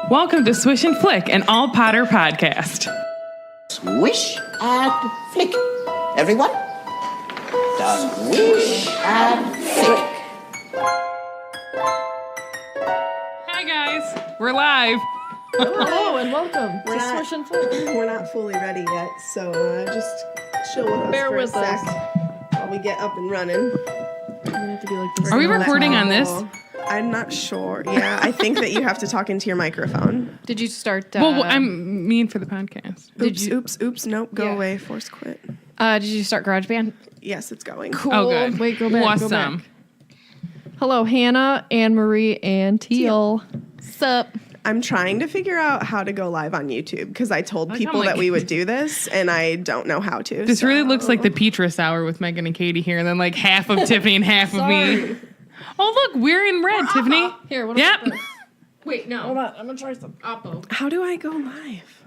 Welcome to Swish and Flick, an all Potter podcast. Swish and flick. Everyone? Swish and flick. Hi guys, we're live. Hello and welcome We're to not- Swish and Flick. We're not fully ready yet, so just chill with us Bear for with a sec us. while we get up and running. We're gonna have to be like this. Are we recording on this? I'm not sure. Yeah, I think that you have to talk into your microphone. Did you start? Well, I'm mean for the podcast. Oops. Nope, go Yeah. away. Force quit. Did you start GarageBand? Yes, it's going. Cool. Oh, good. Wait, go back. Awesome. Go back. Hello, Hannah, Anne Marie, and Teal. Sup? I'm trying to figure out how to go live on YouTube because I told Like, people I'm like- that we would do this, and I don't know how to. This so- really looks like the Petrus hour with Megan and Katie here, and then like half of Tiffany and half of me. Oh, look, we're in red, Tiffany. Here, what Yep. about this? Wait, no. Hold on, I'm gonna try some Oppo. How do I go live?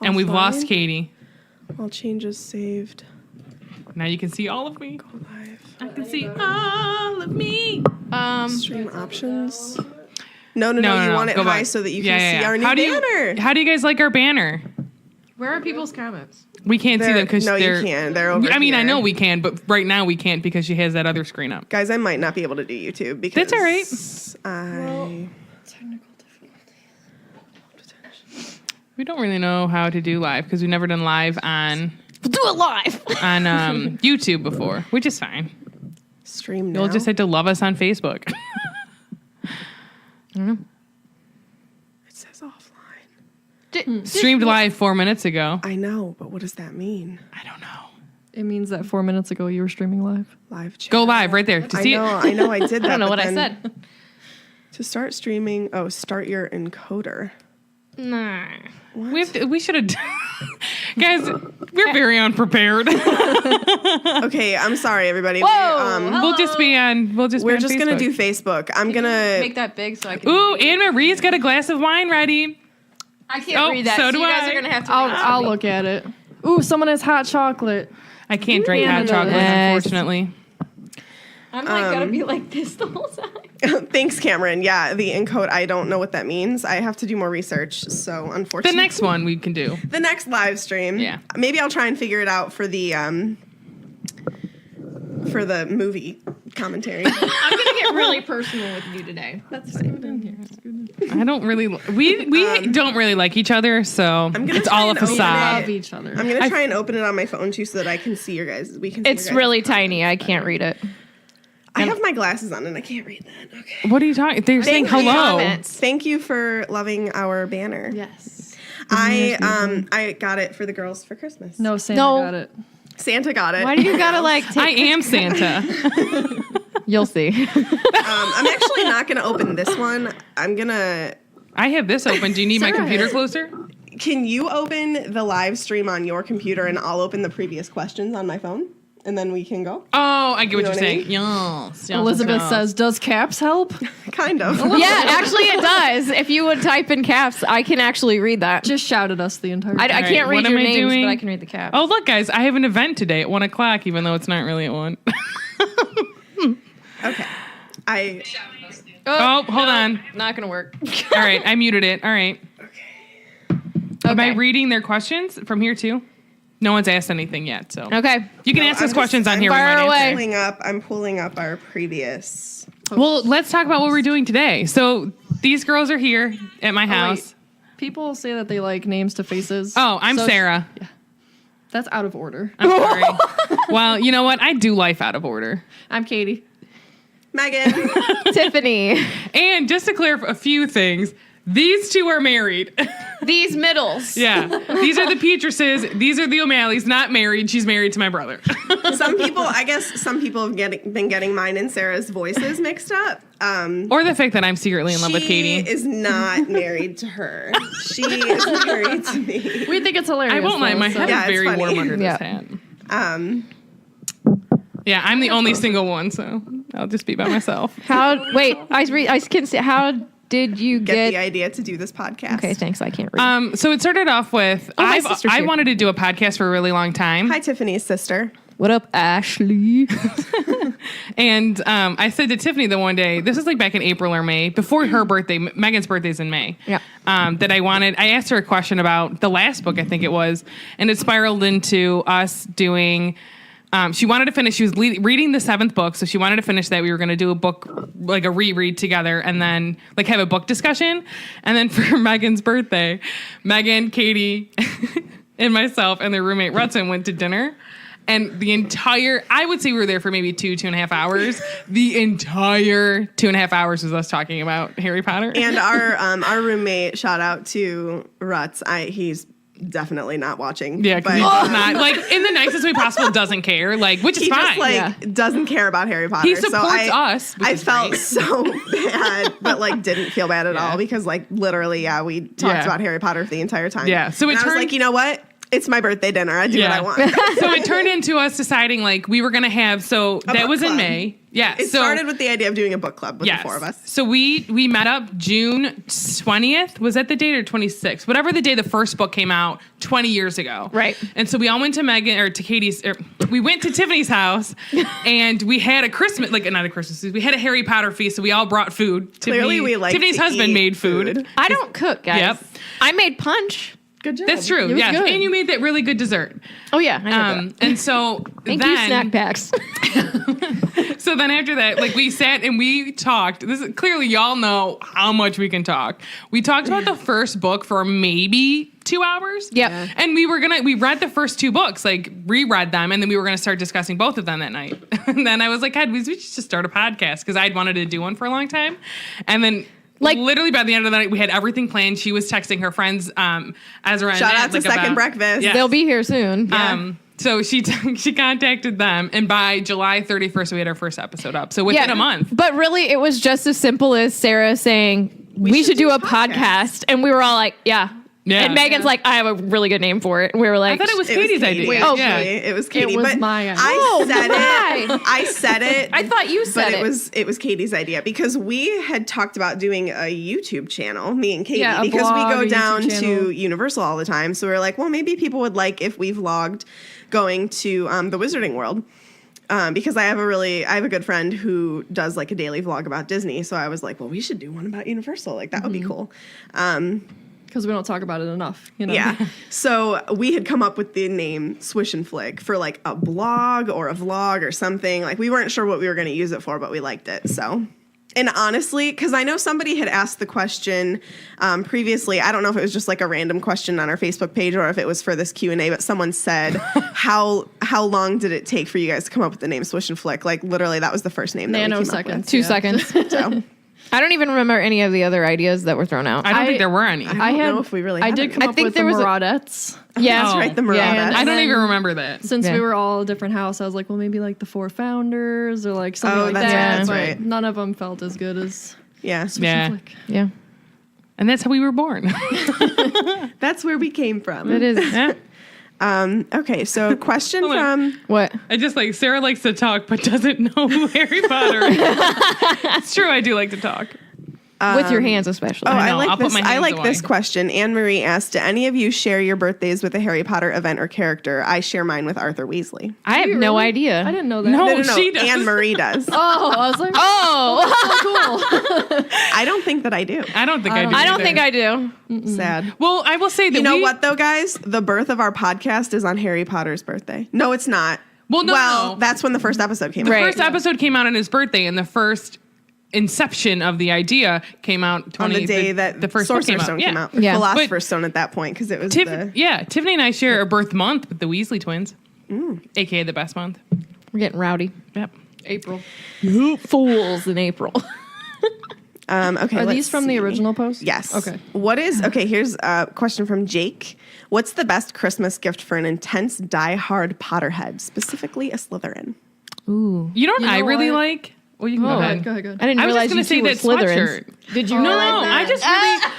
And we've lost Offline? Katie. All changes saved. Now you can see all of me. Live. I can see all of me. Stream options. No, you want it go high back. so that you can see our new how banner. How do you guys like our banner? Where are people's comments? We can't see them because no, they're. you can. They're over I mean, I here. know we can, but right now we can't because she has that other screen up. Guys, I might not be able to do YouTube because That's all right. Technical difficulties. We don't really know how to do live because we've never done live on We'll do it live. YouTube before, which is fine. stream now. You'll just have to love us on Facebook. It says offline. Streamed live 4 minutes ago. I know, but what does that mean? I don't know. It means that 4 minutes ago you were streaming live. Live chat. Go live right there to I see know, it. I know, I did that. I don't know but what I then said. To start streaming, start your encoder. Nah. We should have. Guys, we're very unprepared. Okay, I'm sorry, everybody. Whoa, We'll just be on. We're on just gonna Facebook. do Facebook. I'm gonna. Make that big so I can. Ooh, Anne Marie's got a glass of wine ready. I can't Oh, read that. so do you guys I. are gonna have to. I'll look at it. Ooh, someone has hot chocolate. I can't drink hot Anna chocolate, does. unfortunately. I'm like gotta be like this the whole time. Thanks, Cameron. Yeah, the encode. I don't know what that means. I have to do more research. So The unfortunately, next one we can do. the next live stream. Yeah. Maybe I'll try and figure it out for the movie commentary. I'm gonna get really personal with you today. That's fine. I don't really. We don't really like each other, so gonna it's try all a and open facade. Love each other. I'm gonna try and open it on my phone too, so that I can see your guys. We can. See It's your guys' really tiny. I can't read it. I have my glasses on and I can't read that. Okay. What are you talking? They're saying Thank you. hello. Comments. Thank you for loving our banner. Yes. I got it for the girls for Christmas. No, Santa No. got it. Santa got it. Why do you gotta like take I am Santa. You'll see. I'm actually not gonna open this one. I'm gonna. I have this open. Do you need my Sarah computer has- closer? Can you open the live stream on your computer and I'll open the previous questions on my phone, and then we can go. Oh, I get what know you're what I saying. mean? Yes. Elizabeth says, "Does caps help?" Kind of. Yeah, actually it does. If you would type in caps, I can actually read that. Just shout at us the entire I time. right, can't read what your am I names, doing? but I can read the caps. Oh, look, guys, I have an event today at 1 o'clock, even though it's not really at 1. Okay. Oh, hold on. Not gonna work. All right, I muted it. All right. Am I Okay. reading their questions from here too? No one's asked anything yet, so Okay. you can No, ask I'm us questions just- on here. We Fire might away. answer. I'm pulling up our previous. Well, let's talk about what we're doing today. So these girls are here at my house. People say that they like names to faces. Oh, I'm So- Sarah. That's out of order. I'm sorry. Well, you know what? I do life out of order. I'm Katie. Megan. Tiffany. And just to clear up a few things, these two are married. These middles. Yeah. These are the Petruses. These are the O'Malleys. Not married. She's married to my brother. Some people have been getting mine and Sarah's voices mixed up. Or the fact that I'm secretly in love with Katie. She is not married to her. She is married to me. We think it's hilarious. I won't lie. though, My so- head Yeah, is it's very funny. warm under this Yeah. hat. Yeah, I'm the only single one, so I'll just be by myself. I can see. How did you Get the get? idea to do this podcast. Okay, thanks. I can't read. So it started off with my sister's I here. wanted to do a podcast for a really long time. Hi, Tiffany's sister. What up, Ashley? And I said to Tiffany the one day, this was like back in April or May, before her birthday. Megan's birthday's in May. Yeah. That I asked her a question about the last book, I think it was, and it spiraled into us doing. She wanted to finish. She was reading the 7th book, so she wanted to finish that. We were going to do a book, like a reread together, and then like have a book discussion. And then for Megan's birthday, Megan, Katie, and myself and their roommate Rutson went to dinner. And I would say we were there for maybe 2.5 hours. The entire 2.5 hours was us talking about Harry Potter. And our roommate, shout out to Ruts. He's definitely not watching. Yeah, because but he does not, like, in the nicest way possible, doesn't care, like, which is he fine. just doesn't care about Harry Potter. He supports us. Which I is felt great. so bad, but like didn't feel bad at all because like literally, we talked about Harry Potter the entire time. Yeah, so and I was like, you know what? It's my birthday dinner. I do what I want. So it turned into us deciding like we were gonna have that was club. in May. Yeah. It started with the idea of doing a book club with the 4 of us. So we met up June 20th. Was that the date or 26th? Whatever the day the first book came out 20 years ago. Right. And so we all went to Katie's. We went to Tiffany's house, and we had a Christmas, like not a Christmas feast. We had a Harry Potter feast. So we all brought food. Clearly, we like Tiffany's to husband eat made food. I don't cook, guys. Yep. I made punch. Good job. That's true. was Yeah. good. And you made that really good dessert. Oh yeah, I did that. And so Thank then, you, snack packs. So then after that, like we sat and we talked. This is clearly y'all know how much we can talk. We talked about the first book for maybe 2 hours. Yep. Yeah. And we read the first 2 books, like reread them, and then we were gonna start discussing both of them that night. And then I was like, God, we should just start a podcast because I'd wanted to do one for a long time. And then like literally by the end of the night, we had everything planned. She was texting her friends, Ezra and Shout Matt, out to Second Breakfast. Yes. They'll be here soon. So she contacted them, and by July 31st, we had our first episode up. So within a month. But really, it was just as simple as Sarah saying, we should do a podcast. And we were all like, yeah. Yeah. And Megan's like, I have a really good name for it. And we were like, I thought it was Katie's idea. Wait, Oh, actually, it was Katie. It was but my idea. I said it. I thought you said but it was Katie's idea because we had talked about doing a YouTube channel, me and Katie, Yeah, a because blog, we go a YouTube down to channel. Universal all the time. So we were like, well, maybe people would like if we vlogged going to the Wizarding World. Because I have a good friend who does like a daily vlog about Disney. So I was like, well, we should do one about Universal. Like that would be cool. Because we don't talk about it enough, you know? Yeah. So we had come up with the name Swish and Flick for like a blog or a vlog or something. Like we weren't sure what we were going to use it for, but we liked it. So, and honestly, because I know somebody had asked the question previously. I don't know if it was just like a random question on our Facebook page or if it was for this Q&A, but someone said, how long did it take for you guys to come up with the name Swish and Flick? Like literally that was the first name that we came up with. 2 seconds. So I don't even remember any of the other ideas that were thrown out. I don't think there were any. I don't know if we really I had did any. come I up think with there the was a- Maraudets. Yeah. Oh. Right, the Yeah. Marauders. I don't then- even remember that. Since Yeah. we were all a different house, I was like, well, maybe like the 4 Founders or like something Oh, like that's that. right, that's but right. None of them felt as good as Yeah. Swish Yeah. and Flick. Yeah. And that's how we were born. That's where we came from. It is. Yeah. Okay, so question Hold on. from What? I just like Sarah likes to talk but doesn't know who Harry Potter is. It's true, I do like to talk. With your hands, especially. Oh, I I know, like I'll put this. my I hands like away. this question. Anne Marie asked, "Do any of you share your birthdays with a Harry Potter event or character?" I share mine with Arthur Weasley. I have you no really? idea. I didn't know that. No. No, she does. Anne Marie does. Oh, I was like, Oh, cool. I don't think that I do. I don't think I do. I don't either. think I do. Sad. Well, I will say that You know what though, guys? The birth of our podcast is on Harry Potter's birthday. No, it's not. Well, no. That's when the first episode came Right. out. First episode came out on his birthday, and the first inception of the idea came out On the day that the first book Sorcerer's Stone came out. Yeah. Philosopher's Stone at that point because it was the... Tiffany and I share a birth month with the Weasley twins, aka the best month. We're getting rowdy. Yep. April. Fools in April. Okay, Are let's these from the see. original post? Yes. Okay. Here's a question from Jake. What's the best Christmas gift for an intense, die-hard Potterhead, specifically a Slytherin? Ooh. You know what I know really what? like? Well, you can go Go ahead. ahead, go ahead, go ahead. I didn't I was realize just you gonna two say were that Slytherins. sweatshirt. Did you No, realize no, that?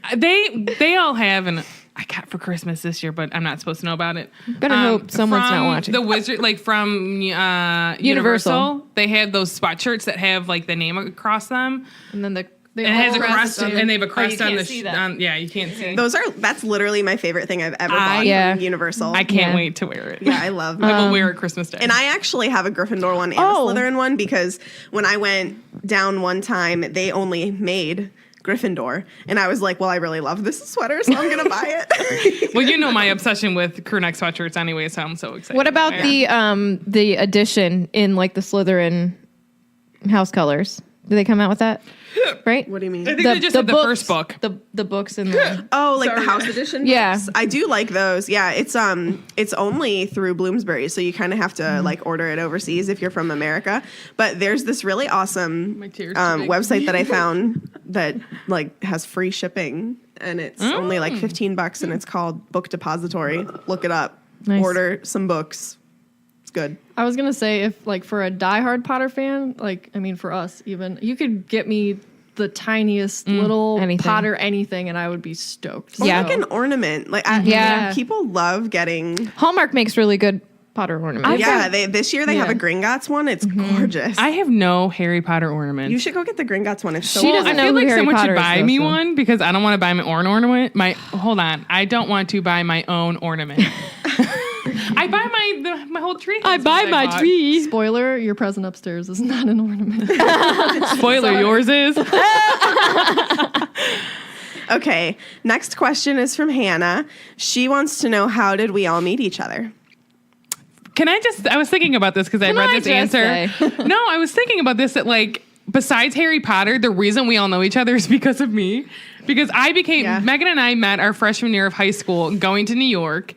I just really. They all have an. I got for Christmas this year, but I'm not supposed to know about it. Better hope someone's not from watching. The Wizard, like from Universal, they have those sweatshirts that have like the name across them. And then the And it has a crust, on it. and they have a crust on can't the. see that. Yeah, you can't see. That's literally my favorite thing I've ever bought Yeah. from Universal. I can't Yeah. wait to wear it. Yeah, I love I will wear it Christmas Day. And I actually have a Gryffindor one and Oh. a Slytherin one because when I went down one time, they only made Gryffindor. And I was like, well, I really love this sweater, so I'm going to buy it. Well, you know my obsession with crew neck sweatshirts anyway, so I'm so excited. What about Yeah. the edition in like the Slytherin house colors? Do they come out with that? Right? What do you mean? I think they just had the first book. The books in the Oh, like the house edition? Yeah. books? I do like those. Yeah, it's only through Bloomsbury, so you kind of have to like order it overseas if you're from America. But there's this really awesome My tears too big. website that I found that like has free shipping, and it's only like $15, and it's called Book Depository. Look it up. Nice. Order some books. It's good. I was gonna say if like for a diehard Potter fan, like I mean for us even, you could get me the tiniest little Anything. Potter anything, and I would be stoked. Or Yeah. like an ornament. Like Yeah. people love getting. Hallmark makes really good Potter ornaments. Yeah, this year they have a Yeah. Gringotts one. It's gorgeous. I have no Harry Potter ornaments. You should go get the Gringotts one. It's so She doesn't I know feel who like Harry someone Potter should is, buy though, me so. one because I don't want to buy my own ornament. Hold on, I don't want to buy my own ornament. I buy my whole tree. I bought. tree. Spoiler: your present upstairs is not an ornament. Spoiler, yours is. Okay, next question is from Hannah. She wants to know, how did we all meet each other? I was thinking about this because I read I this just answer. No, I was thinking about this that like, besides Harry Potter, the reason we all know each other is because of me. Because Megan and I met our freshman year of high school going to New York.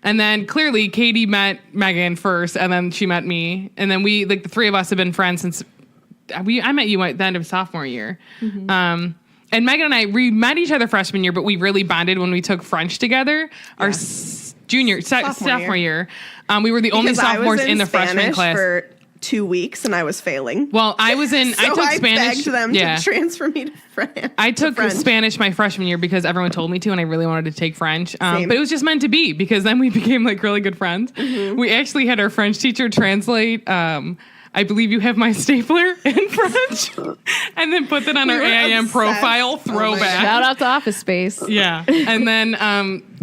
And then clearly Katie met Megan first, and then she met me. And then we, like the three of us have been friends since I met you at the end of sophomore year. And Megan and I, we met each other freshman year, but we really bonded when we took French together. Our sophomore year. We were the only Because I was sophomores in the freshman Spanish class. for 2 weeks and I was failing. Well, I was in. So I took Spanish. begged them to transfer me to France. I took French. Spanish my freshman year because everyone told me to, and I really wanted to take French. Same. But it was just meant to be because then we became like really good friends. We actually had our French teacher translate. I believe you have my stapler in French, and then put that on our were AIM obsessed. profile Oh my throwback. Shout out to Office Space. Yeah. And then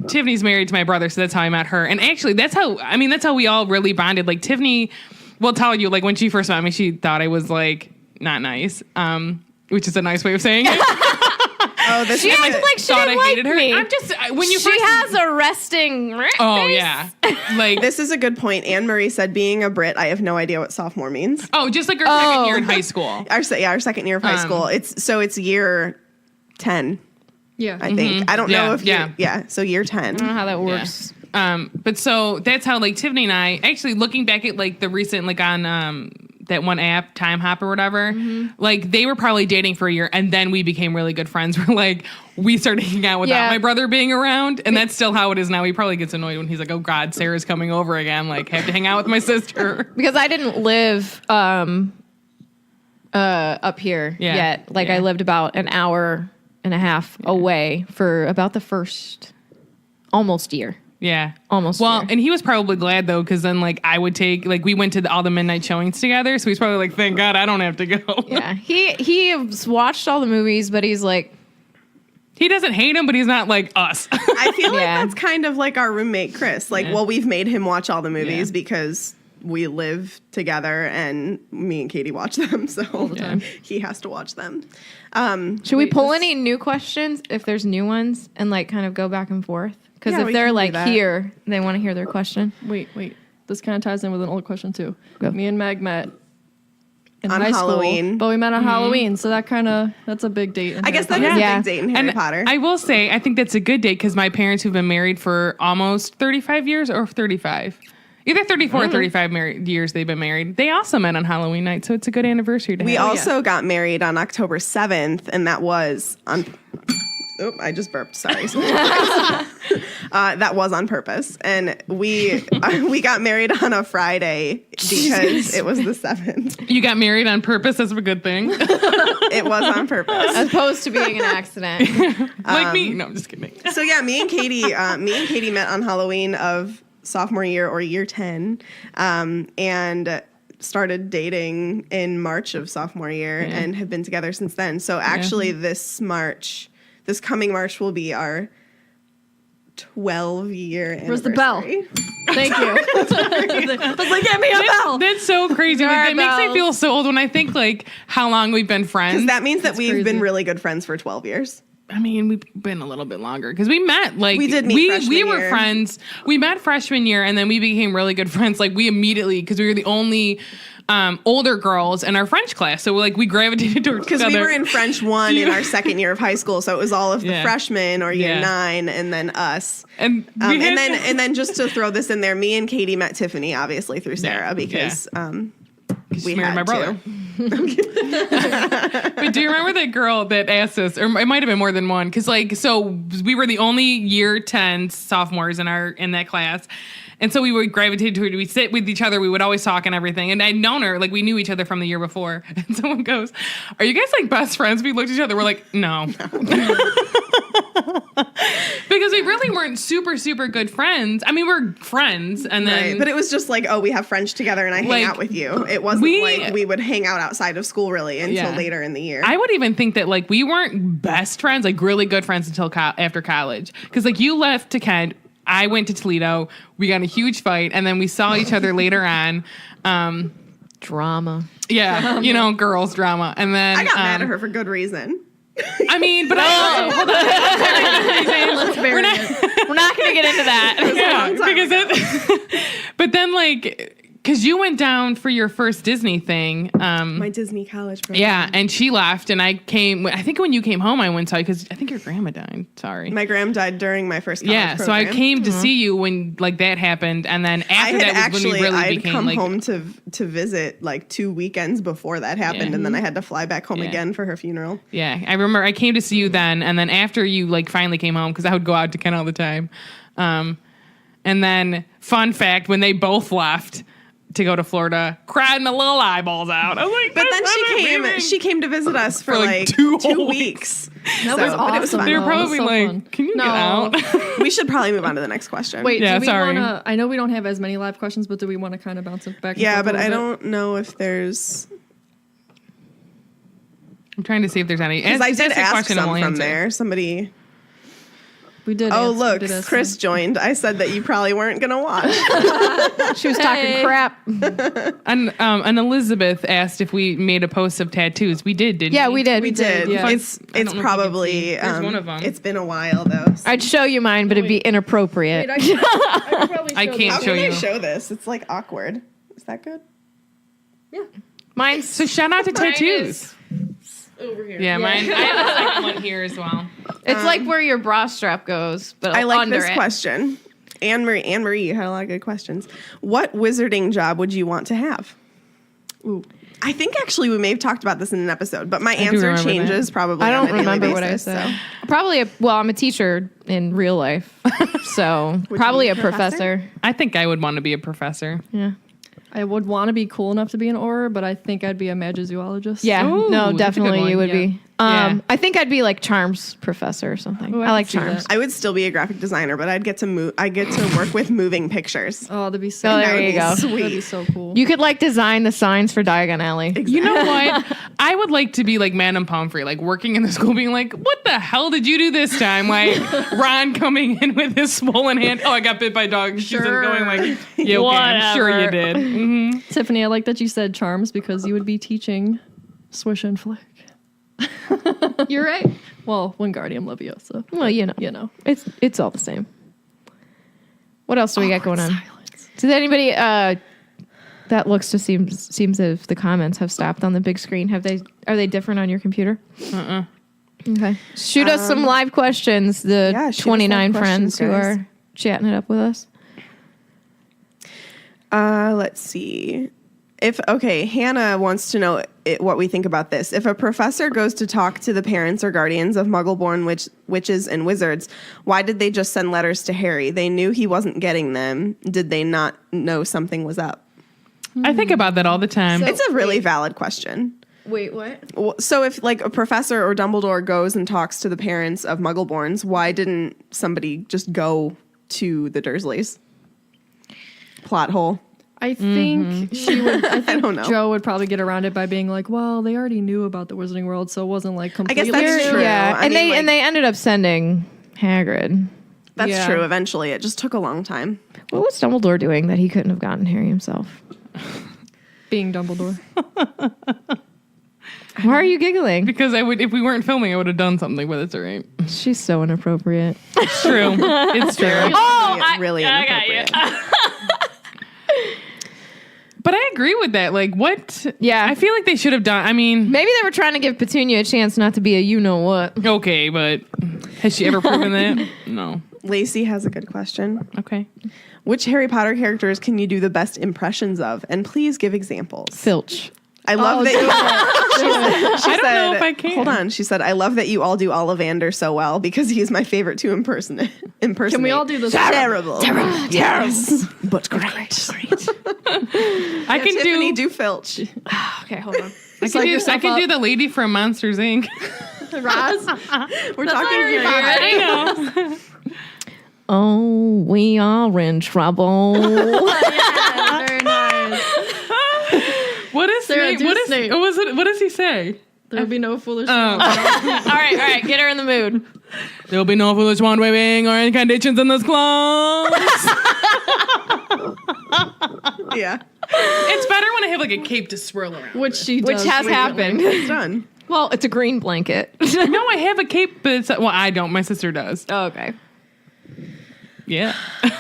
Tiffany's married to my brother, so that's how I met her. And actually, that's how we all really bonded. Like Tiffany will tell you, like when she first met me, she thought I was like not nice, which is a nice way of saying it. Oh, this She is acted like she Thought didn't I hated like her. me. I'm just when you She first. has a resting Oh face. yeah. Like this is a good point. Anne Marie said, being a Brit, I have no idea what sophomore means. oh, just like our second year in high school. Our second year of high school. It's year 10, Yeah. I think. I don't Yeah, know if yeah. so year 10. I don't know how that works. But so that's how like Tiffany and I actually looking back at like the recent like on that one app, Time Hop or whatever, like they were probably dating for a year and then we became really good friends. We're like, we started hanging out without Yeah. my brother being around. And that's still how it is now. He probably gets annoyed when he's like, oh God, Sarah's coming over again. Like, have to hang out with my sister. Because I didn't live up here Yeah. yet. Like Yeah. I lived about an hour and a half away for about the first almost year. Yeah. Almost Well, year. and he was probably glad though, because then like I would take like we went to all the midnight showings together. So he's probably like, thank God I don't have to go. Yeah. He's watched all the movies, but he's like, He doesn't hate him, but he's not like us. I feel like Yeah. that's kind of like our roommate Chris. Like, well, we've made him watch all the movies Yeah. because we live together and me and Katie watch them. So he has to watch them. should we pull any new questions if there's new ones and like kind of go back and forth? Because Yeah, if we they're can do like that. here, they want to hear their question. Wait. This kind of ties in with an old question too. Go. Me and Meg met in On high Halloween. school, but we met on Halloween, so that's a big date. in I guess Harry that Potter. is Yeah. a big date in Harry Potter. I will say, I think that's a good date because my parents who've been married for almost 35 years or 35. Either 34 or 35 years they've been married. They also met on Halloween night, so it's a good anniversary to We have. also got married on October 7th, and that was on. Oh, I just burped. Sorry. That was on purpose, and we got married on a Friday because it was the 7th. You got married on purpose. That's a good thing. It was on purpose. As opposed to being an accident. Like me. No, I'm just kidding. So yeah, me and Katie met on Halloween of sophomore year or year 10, and started dating in March of sophomore year and have been together since then. So actually this coming March will be our 12-year anniversary. Where's the bell? Thank you. Like, get me a bell. That's so crazy. There are It makes me bells. feel so old when I think like how long we've been friends. That means that we've crazy. been really good friends for 12 years. I mean, we've been a little bit longer because we met like We did meet we freshman were year. friends. We met freshman year and then we became really good friends. Like we immediately because we were the only older girls in our French class, so we gravitated towards each Because other. we were in French 1 in our second year of high school, so it was all of the Yeah. freshmen or year Yeah. 9 and then us. and we had- And then just to throw this in there, me and Katie met Tiffany obviously through Sarah because she we married had my brother. to. But do you remember that girl that asked us, or it might have been more than one, because so we were the only year 10 sophomores in that class. And so we would gravitate to it. We'd sit with each other. We would always talk and everything. And I'd known her, like we knew each other from the year before. And someone goes, "Are you guys like best friends?" We looked at each other. We're like, "No." Because we really weren't super, super good friends. I mean, we're friends. And then, Right. But it was just like, oh, we have French together and I hang Like, out with you. It wasn't like we would hang out outside of school really until Yeah. later in the year. I would even think that like we weren't best friends, like really good friends until after college. Because like you left to Kent, I went to Toledo. We got in a huge fight, and then we saw each other later on. Drama. Yeah, girls drama, and then I got mad at her for good reason. I mean, but I hold on. We're not. We're not going to get into that. Yeah, because but then like. Because you went down for your first Disney thing. My Disney college program. Yeah, and she left, and I came. I think when you came home, I went to because I think your grandma died. Sorry. My gram died during my first college Yeah, program. so I came to see you when like that happened, and then I after had that was when we actually really I'd became come like home to visit like 2 weekends before that happened, Yeah. and then I had to fly back home Yeah. again for her funeral. yeah. I remember I came to see you then, and then after you like finally came home because I would go out to Kent all the time, and then fun fact when they both left to go to Florida, cried my little eyeballs out. I was like, But "My then brother's leaving." she came to visit us for like like 2 2 whole weeks. That So, was but it was awesome. fun. They were though. It was probably so like, fun. "Can you No. get out?" We should probably move on to the next question. Wait, Yeah, do we sorry. wanna? I know we don't have as many live questions, but do we want to kind of bounce it back? And Yeah, forth a but I little bit? don't know if there's I'm trying to see if there's any. because I Just did a ask question and some we'll from answer. there. Somebody. We did. Oh ask- look, we did ask Chris them. joined. I said that you probably weren't gonna watch. She was talking crap. And Elizabeth asked if we made a post of tattoos. We did, didn't we? Yeah, we did. We did. yeah. It's I don't know if you can probably see. There's one of 'em. It's been a while though. I'd show you mine, but it'd be inappropriate. Wait, I could probably I show can't How this. show can I you. show this? It's like awkward. Is that good? Mine's So shout out to Mine tattoos. Over here. Yeah, mine. I have a second one here as well. it's like where your bra strap goes, but I like under this it. question. Anne Marie, you had a lot of good questions. What wizarding job would you want to have? Ooh. I think actually we may have talked about this in an episode, but my do answer remember changes probably. I on don't a daily remember what I basis, said. so. Probably I'm a teacher in real life, so probably be a a professor? professor. I think I would want to be a professor. Yeah. I would want to be cool enough to be an auror, but I think I'd be a magizoologist. Yeah, Ooh, no, that's a good definitely one. you would Yeah. be. Yeah. I think I'd be like charms professor or something. Ooh, I I like can see charms. that. I would still be a graphic designer, but I'd get to move. I get to work with moving pictures. Oh, that'd be so. Oh, That there would you be go. Sweet. That'd be so cool. You could like design the signs for Diagon Alley. You know what? I would like to be like Madame Pomfrey, like working in the school, being like, "What the hell did you do this time?" Like Ron coming in with his swollen hand. Oh, I got bit by a dog. She's Sure. going like, "Yeah, okay, I'm sure you Whatever. did." Mhm. Tiffany, I like that you said charms because you would be teaching Swish and Flick. You're right. Well, Wingardium Leviosa. Well, you know, it's all the same. What else do we got going on? Silence. Does anybody that looks to seems as if the comments have stopped on the big screen? Are they different on your computer? Okay. Shoot us some live questions. The yeah, shoot us 29 live friends questions, who guys. are chatting it up with us. Let's see. Hannah wants to know what we think about this. If a professor goes to talk to the parents or guardians of Muggle-born witches and wizards, why did they just send letters to Harry? They knew he wasn't getting them. Did they not know something was up? I think about that all the time. So- It's a really valid question. Wait, what? So if like a professor or Dumbledore goes and talks to the parents of Muggle-borns, why didn't somebody just go to the Dursleys? Plot hole. I think she would. I think don't know. Joe would probably get around it by being like, "Well, they already knew about the Wizarding World, so it wasn't like completely." that's new." true. Yeah, I and mean, they ended up sending Hagrid. That's Yeah. true. Eventually, it just took a long time. What was Dumbledore doing that he couldn't have gotten Harry himself? Being Dumbledore. Why are you giggling? Because I would, if we weren't filming, I would have done something with it. So right, She's so inappropriate. it's true. It's true. Really I got you. inappropriate. But I agree with that. Like, what? Yeah. I feel like they should have done. I mean, Maybe they were trying to give Petunia a chance not to be a you-know-what. okay, but has she ever proven that? No. Lacey has a good question. Okay. Which Harry Potter characters can you do the best impressions of? And please give examples. Filch. I love that. She I don't know said- if I can. Hold on. She said, "I love that you all do Ollivander so well because he's my favorite to impersonate." Can we all do this? Terrible. Yes. But great. I can Tiffany, do. do Filch. Okay, hold on. I can do the lady from Monsters Inc. We're talking Harry Potter. I know. Oh, we are in trouble. Very nice. What is Sarah, Snape? do What is Snape. what was it? What does he say? There'll be no foolish. all right, get her in the mood. There'll be no foolish wand waving or incantations in this clause. Yeah. It's better when I have like a cape to swirl around. Which she Which does. has happened. It's done. Well, it's a green blanket. No, I have a cape, but it's well, I don't. My sister does. Oh, okay. Yeah.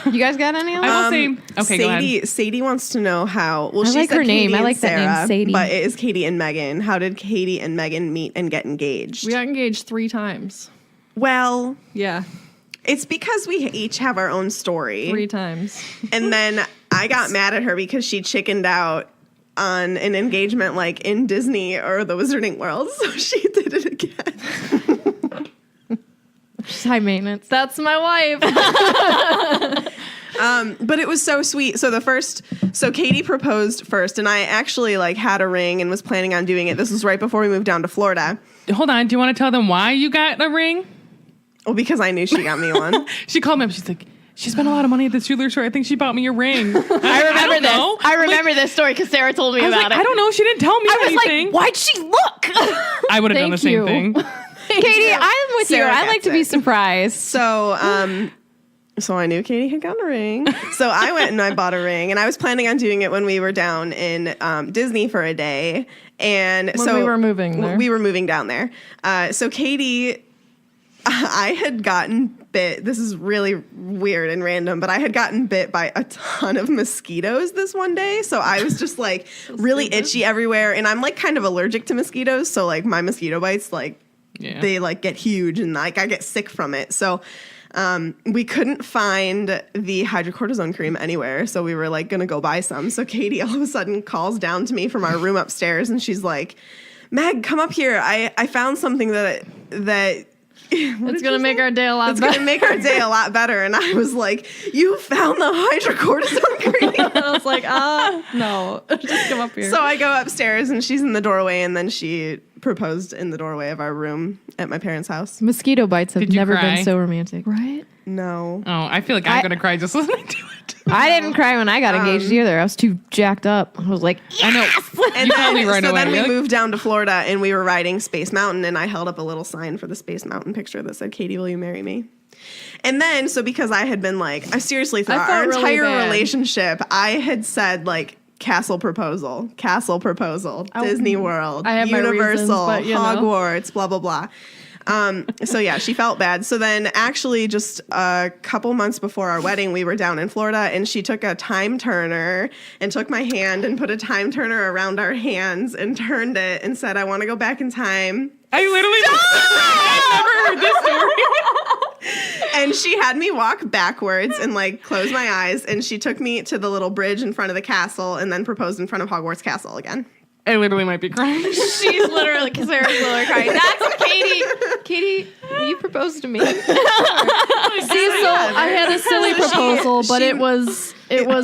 You guys got any of I them? will say. Okay, go ahead. Sadie wants to know how. Well, I she like said her name. Katie I and like that name, Sarah, Sadie. but it is Katie and Megan. How did Katie and Megan meet and get engaged? We got engaged 3 times. Well, Yeah, it's because we each have our own story. 3 times. And then I got mad at her because she chickened out on an engagement like in Disney or the Wizarding World. So she did it again. She's high maintenance. That's my wife. But it was so sweet. So Katie proposed first, and I actually like had a ring and was planning on doing it. This was right before we moved down to Florida. Hold on. Do you want to tell them why you got a ring? Well, because I knew she got me one. She called me up. She's like, she spent a lot of money at this jeweler store. I think she bought me a ring. I remember don't know. this. I remember this story because Sarah told me I was about like, it. I don't know. She didn't tell me I was anything. like, why'd she look? I would have done the Thank same you. thing. Katie, I'm with Sarah you. I like gets to be it. surprised. So I knew Katie had gotten a ring. So I went and I bought a ring, and I was planning on doing it when we were down in Disney for a day. And When we were moving there. We were moving down there. So Katie, I had gotten bit. This is really weird and random, but I had gotten bit by a ton of mosquitoes this one day. So I was just like really itchy everywhere. And I'm like kind of allergic to mosquitoes. So like my mosquito bites, like Yeah. they like get huge and like I get sick from it. So we couldn't find the hydrocortisone cream anywhere. So we were like going to go buy some. So Katie all of a sudden calls down to me from our room upstairs and she's like, Meg, come up here. I found something that It's going to make our day a lot it's better. going to make our day a lot better. And I was like, you found the hydrocortisone cream. I was like, no, just come up here. So I go upstairs and she's in the doorway, and then she proposed in the doorway of our room at my parents' house. Mosquito bites have Did you never cry? been so romantic. right? No. Oh, I feel like I'm going to cry just listening to it. I didn't cry when I got engaged either. I was too jacked up. I was like, I know. And You called me right so away. then we You're like- moved down to Florida and we were riding Space Mountain, and I held up a little sign for the Space Mountain picture that said, Katie, will you marry me? And then, so because I had been like, I seriously thought felt our really entire bad. relationship, I had said like, castle proposal, Disney World, I have my Universal, reasons, but, you know. Hogwarts, blah, blah, blah. So yeah, she felt bad. So then actually just a couple months before our wedding, we were down in Florida, and she took a time turner and took my hand and put a time turner around our hands and turned it and said, I want to go back in time. I literally I've never heard this story. And she had me walk backwards and like close my eyes, and she took me to the little bridge in front of the castle and then proposed in front of Hogwarts Castle again. I literally might be crying. she's literally, because Sarah's literally crying. That's Katie. Katie, you proposed to me. See, so I had a silly proposal, but it was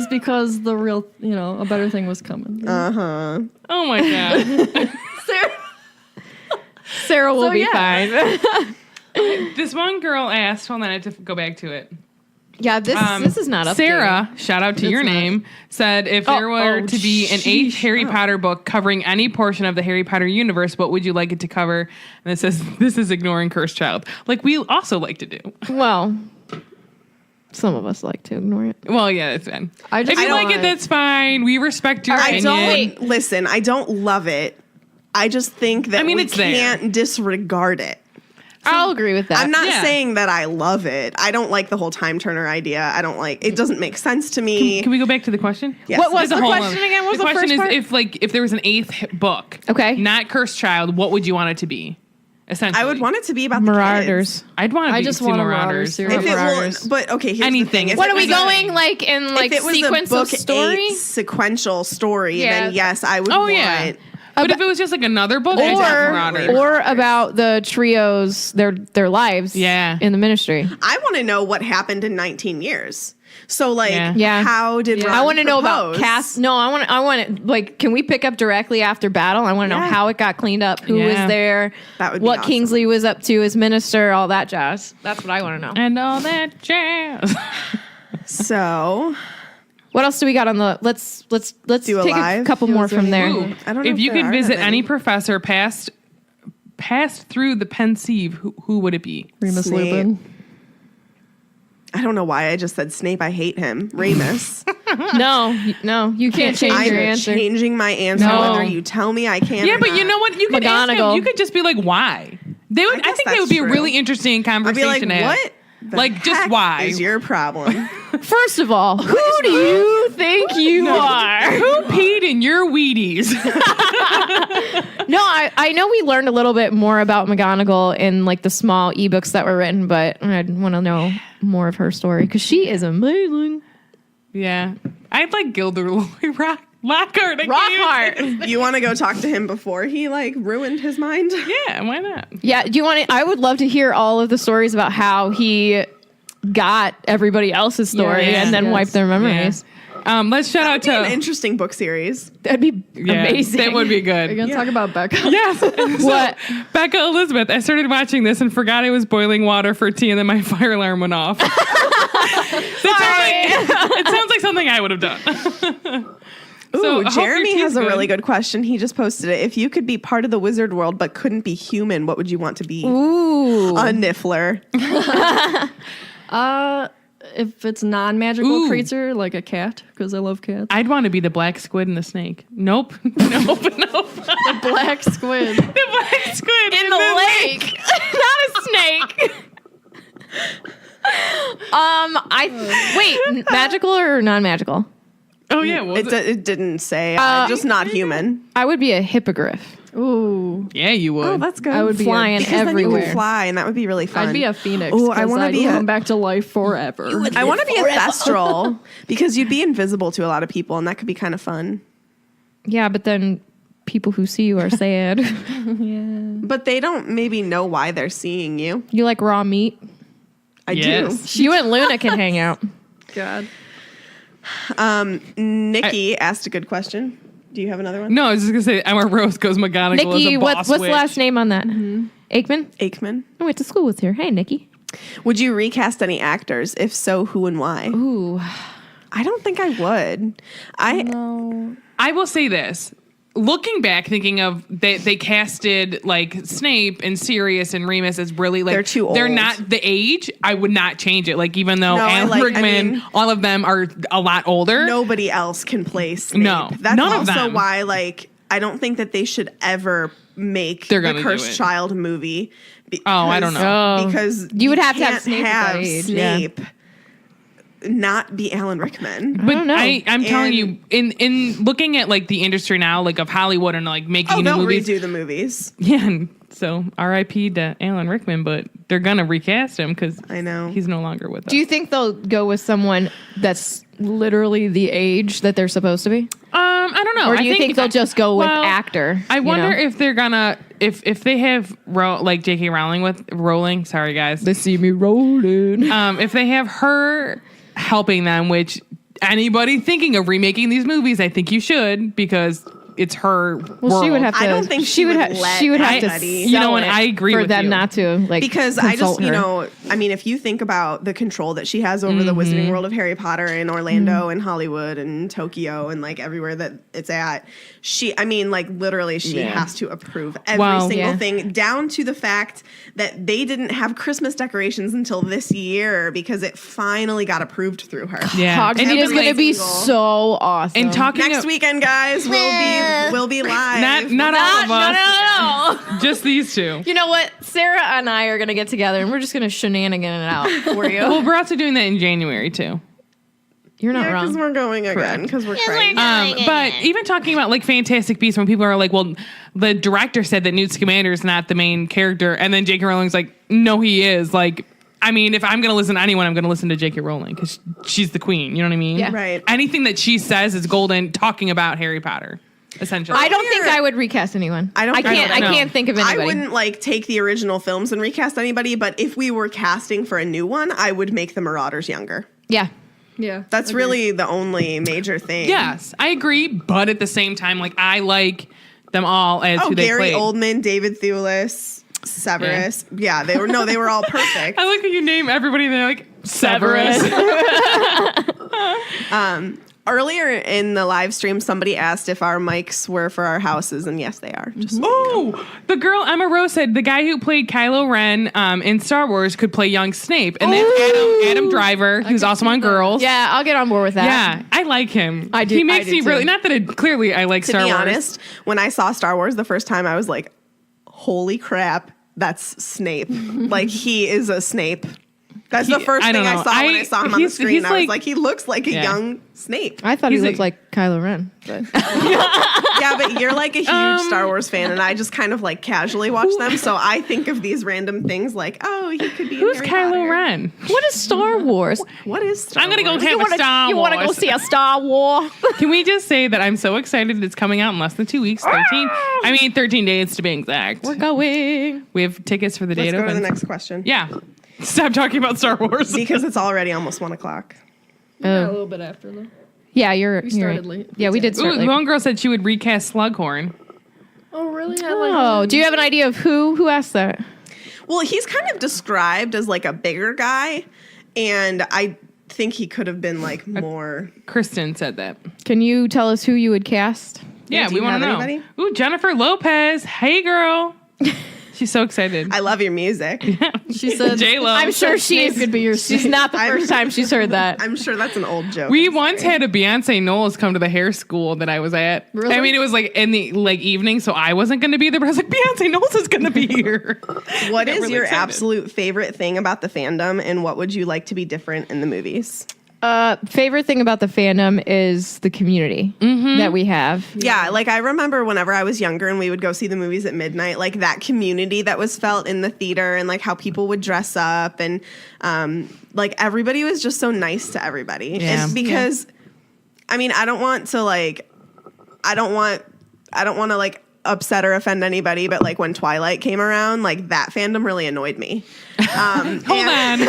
because the real, a better thing was coming. Oh my God. Sarah will So, be yeah. fine. This one girl asked, hold on, I have to go back to it. Yeah, this is not updated. Sarah, shout out to your name, said if there were to be an 8th Harry Potter book covering any portion of the Harry Potter universe, what would you like it to cover? And it says, this is ignoring Cursed Child. Like we also like to do. Well, some of us like to ignore it. Well, yeah, it's fine. I just if you don't like it, that's fine. We respect your I opinion. don't listen. I don't love it. I just think that we it's there. can't disregard it. I'll agree with that. I'm not Yeah. saying that I love it. I don't like the whole time turner idea. I don't like it. Doesn't make sense to me. Can we go back to the question? Yes. What was That's the a whole question other- again? What was the the question first is part? if there was an 8th book, Okay. not Cursed Child, what would you want it to be? Essentially, I would want it to be about the Marauders. kids. I'd want to. I just want a Marauders series. If it will, Marauders. but okay, here's Anything. The thing. If What it are we was a- going like in like if it was sequence a of book story? 8 sequential story, Yeah. then yes, I would Oh want. yeah. But if it was just like another book, I'd want Marauders. Or about the trios, their lives Yeah. in the ministry. I want to know what happened in 19 years. So like, Yeah. how did Ron I want to know about propose? cast. No, I want it like. Can we pick up directly after battle? I want to know Yeah. how it got cleaned up, who Yeah. was there, That would be what awesome. Kingsley was up to as minister, all that jazz. That's what I want to know. And all that jazz. So What else do we got on the? Let's Do a take a live? couple more from there. Ooh, I don't know if if you there could are visit that any many. professor passed through the pensieve, who would it be? Remus Snape. Lupin. I don't know why I just said Snape. I hate him. Remus. No, you can't change I'm your answer. changing my answer No. whether you tell me I can. Yeah, or but not. you know what? You could ask him. McGonagall. You could just be like, why? They would. I guess think that that's would be a true. really interesting I'd be conversation. like, to have. what? The Like, just heck why? is your problem? First of all, who do you think you are? Who peed in your Wheaties? No, I know we learned a little bit more about McGonagall in like the small ebooks that were written, but I want to know more of her story because she is amazing. Yeah, I'd like Gilderoy Lockhart. Rockhart. You want to go talk to him before he like ruined his mind? Yeah, why not? Yeah, do you want to? I would love to hear all of the stories about how he got everybody else's story Yeah. and then Yes. wiped their memories. Let's shout out An to. interesting book series. That'd be Yeah, amazing. That would be Are you good. gonna talk about Becca? Yes. So, What? Becca Elizabeth. I started watching this and forgot I was boiling water for tea, and then my fire alarm went off. It sounds like something I would have done. Ooh, So, I hope your Jeremy tea's has a good. really good question. He just posted it. If you could be part of the wizard world but couldn't be human, what would you want to be? Ooh. A niffler. If it's non-magical Ooh. creature, like a cat, because I love cats. I'd want to be the black squid and the snake. Nope. Nope. Black squid. The black squid In the lake, not a snake. Wait, magical or non-magical? Oh yeah, was it? It didn't say. Just not human. I would be a hippogriff. Ooh. Yeah, you would. Oh, that's good. I would be Flying because then you everywhere. can fly, and that would be really fun. I'd be a phoenix. Ooh, I 'cause wanna be a- come back to life forever. I want to be a thestral because you'd be invisible to a lot of people, and that could be kind of fun. Yeah, but then people who see you are sad. But they don't maybe know why they're seeing you. You like raw meat? I Yes. You and Luna can hang out. God. do. Nikki asked a good question. Do you have another one? No, I was just gonna say Emma Rose goes McGonagall as Nikki, a boss what's the witch. last name on that? Aikman? Aikman. I went to school with her. Hey, Nikki. Would you recast any actors? If so, who and why? Ooh. I don't think I would. I will say this. Looking back, thinking of they casted like Snape and Sirius and Remus as really like They're too They're old. not the age. I would not change it. Like even though No, I Alan like- I Rickman, mean- all of them are a lot older. Nobody else can play Snape. No, That's none of also them. why, like, I don't think that they should ever make They're the gonna do Cursed it. Child movie. Oh, I don't know. Oh. Because You would have to have can't Snape at that have age, yeah. Snape not be Alan Rickman. But don't know. I'm telling And- you, in looking at like the industry now, like of Hollywood and like making Oh, new they'll movies. redo the movies. Yeah, and so R.I.P. to Alan Rickman, but they're gonna recast him because I know. he's no longer with us. Do you think they'll go with someone that's literally the age that they're supposed to be? I don't know. Or do you think they'll just go with actor, I you wonder know? if they're gonna if they have like J.K. Rowling with Rowling. Sorry, guys. They see me rolling. If they have her helping them, which anybody thinking of remaking these movies, I think you should because it's her Well, world. she would have to. I don't think she would let She would have to. anybody- You know sell what? it I agree for with them you. not to like because I just, consult her. I mean, if you think about the control that she has over the Wizarding World of Harry Potter in Orlando and Hollywood and Tokyo and like everywhere that it's at, literally she has to approve every single thing, down to the fact that they didn't have Christmas decorations until this year because it finally got approved through her. Yeah. Hogsmeade And is even, going to like, be so awesome. and talking Next weekend, guys, we'll be live. not all of us, No. just these two. You know what? Sarah and I are going to get together and we're just going to shenanigan it out for you. Well, we're also doing that in January too. You're not because wrong. we're going again because we're crazy. But even talking about like Fantastic Beasts, when people are like, "Well, the director said that Newt Scamander is not the main character," and then J.K. Rowling's like, "No, he is." Like, I mean, if I'm going to listen to anyone, I'm going to listen to J.K. Rowling because she's the queen. You know what I mean? Yeah. Right. Anything that she says is golden. Talking about Harry Potter, essentially. I don't think I would recast anyone. I can't. don't I know. can't think of anybody. I wouldn't like take the original films and recast anybody, but if we were casting for a new one, I would make the Marauders younger. Yeah. Yeah. That's really the only major thing. Yes, I agree, but at the same time, like I like them all as who they Gary played. Oldman, David Thewlis, Severus. Yeah, they were all perfect. I like how you name everybody. And they're like Severus. Earlier in the live stream, somebody asked if our mics were for our houses, and yes, they are. Just Oh, the girl Emma Rose said the guy who played Kylo Ren in Star Wars could play young Snape, and then Adam Driver, who's also on Girls. Yeah, I'll get on board with that. Yeah, I like him. I do- He makes I do me too. really not that it, clearly I like to Star be Wars. honest, when I saw Star Wars the first time, I was like, "Holy crap, that's Snape! Like he is a Snape." That's the first I thing don't I know. saw when I saw him on the he's screen. I was like- like, he looks like a Yeah. young Snape. I thought he He's looked a- like Kylo Ren. But. Yeah, but you're like a huge Star Wars fan, and I just kind of like casually watch them. So I think of these random things like, oh, he could be. in Who's Harry Kylo Potter. Ren? What is Star Wars? What is Star I'm gonna go Wars? have a Star You Wars. want to go see a Star War? Can we just say that I'm so excited it's coming out in less than 2 weeks? 13 days to be exact. We're going. We have tickets for the Let's date go to the open. next question. Yeah. Stop talking about Star Wars. Because it's already almost 1 o'clock. Yeah, a little bit after though. Yeah, you're. We you're started right. late. Yeah, we did start Ooh, late. one girl said she would recast Slughorn. Oh really? Oh, do you have an idea of who asked that? Well, he's kind of described as like a bigger guy, and I think he could have been like more. Kristen said that. Can you tell us who you would cast? Yeah, do we you want to have know. anybody? Ooh, Jennifer Lopez. Hey, girl. She's so excited. I love your music. She said J-Lo. I'm sure Snape she's could be your She's Snape. not the first time she's heard that. I'm sure that's an old joke. We once had a Beyonce Knowles come to the hair school that I was at. Really? I mean, it was like in the evening, so I wasn't going to be there. But I was like, Beyonce Knowles is going to be here. What I got is really your excited. absolute favorite thing about the fandom, and what would you like to be different in the movies? Favorite thing about the fandom is the community that we have. Yeah, like I remember whenever I was younger and we would go see the movies at midnight, like that community that was felt in the theater and like how people would dress up and like everybody was just so nice to everybody. Yeah. And because I mean, I don't want to like upset or offend anybody, but like when Twilight came around, like that fandom really annoyed me. Hold on.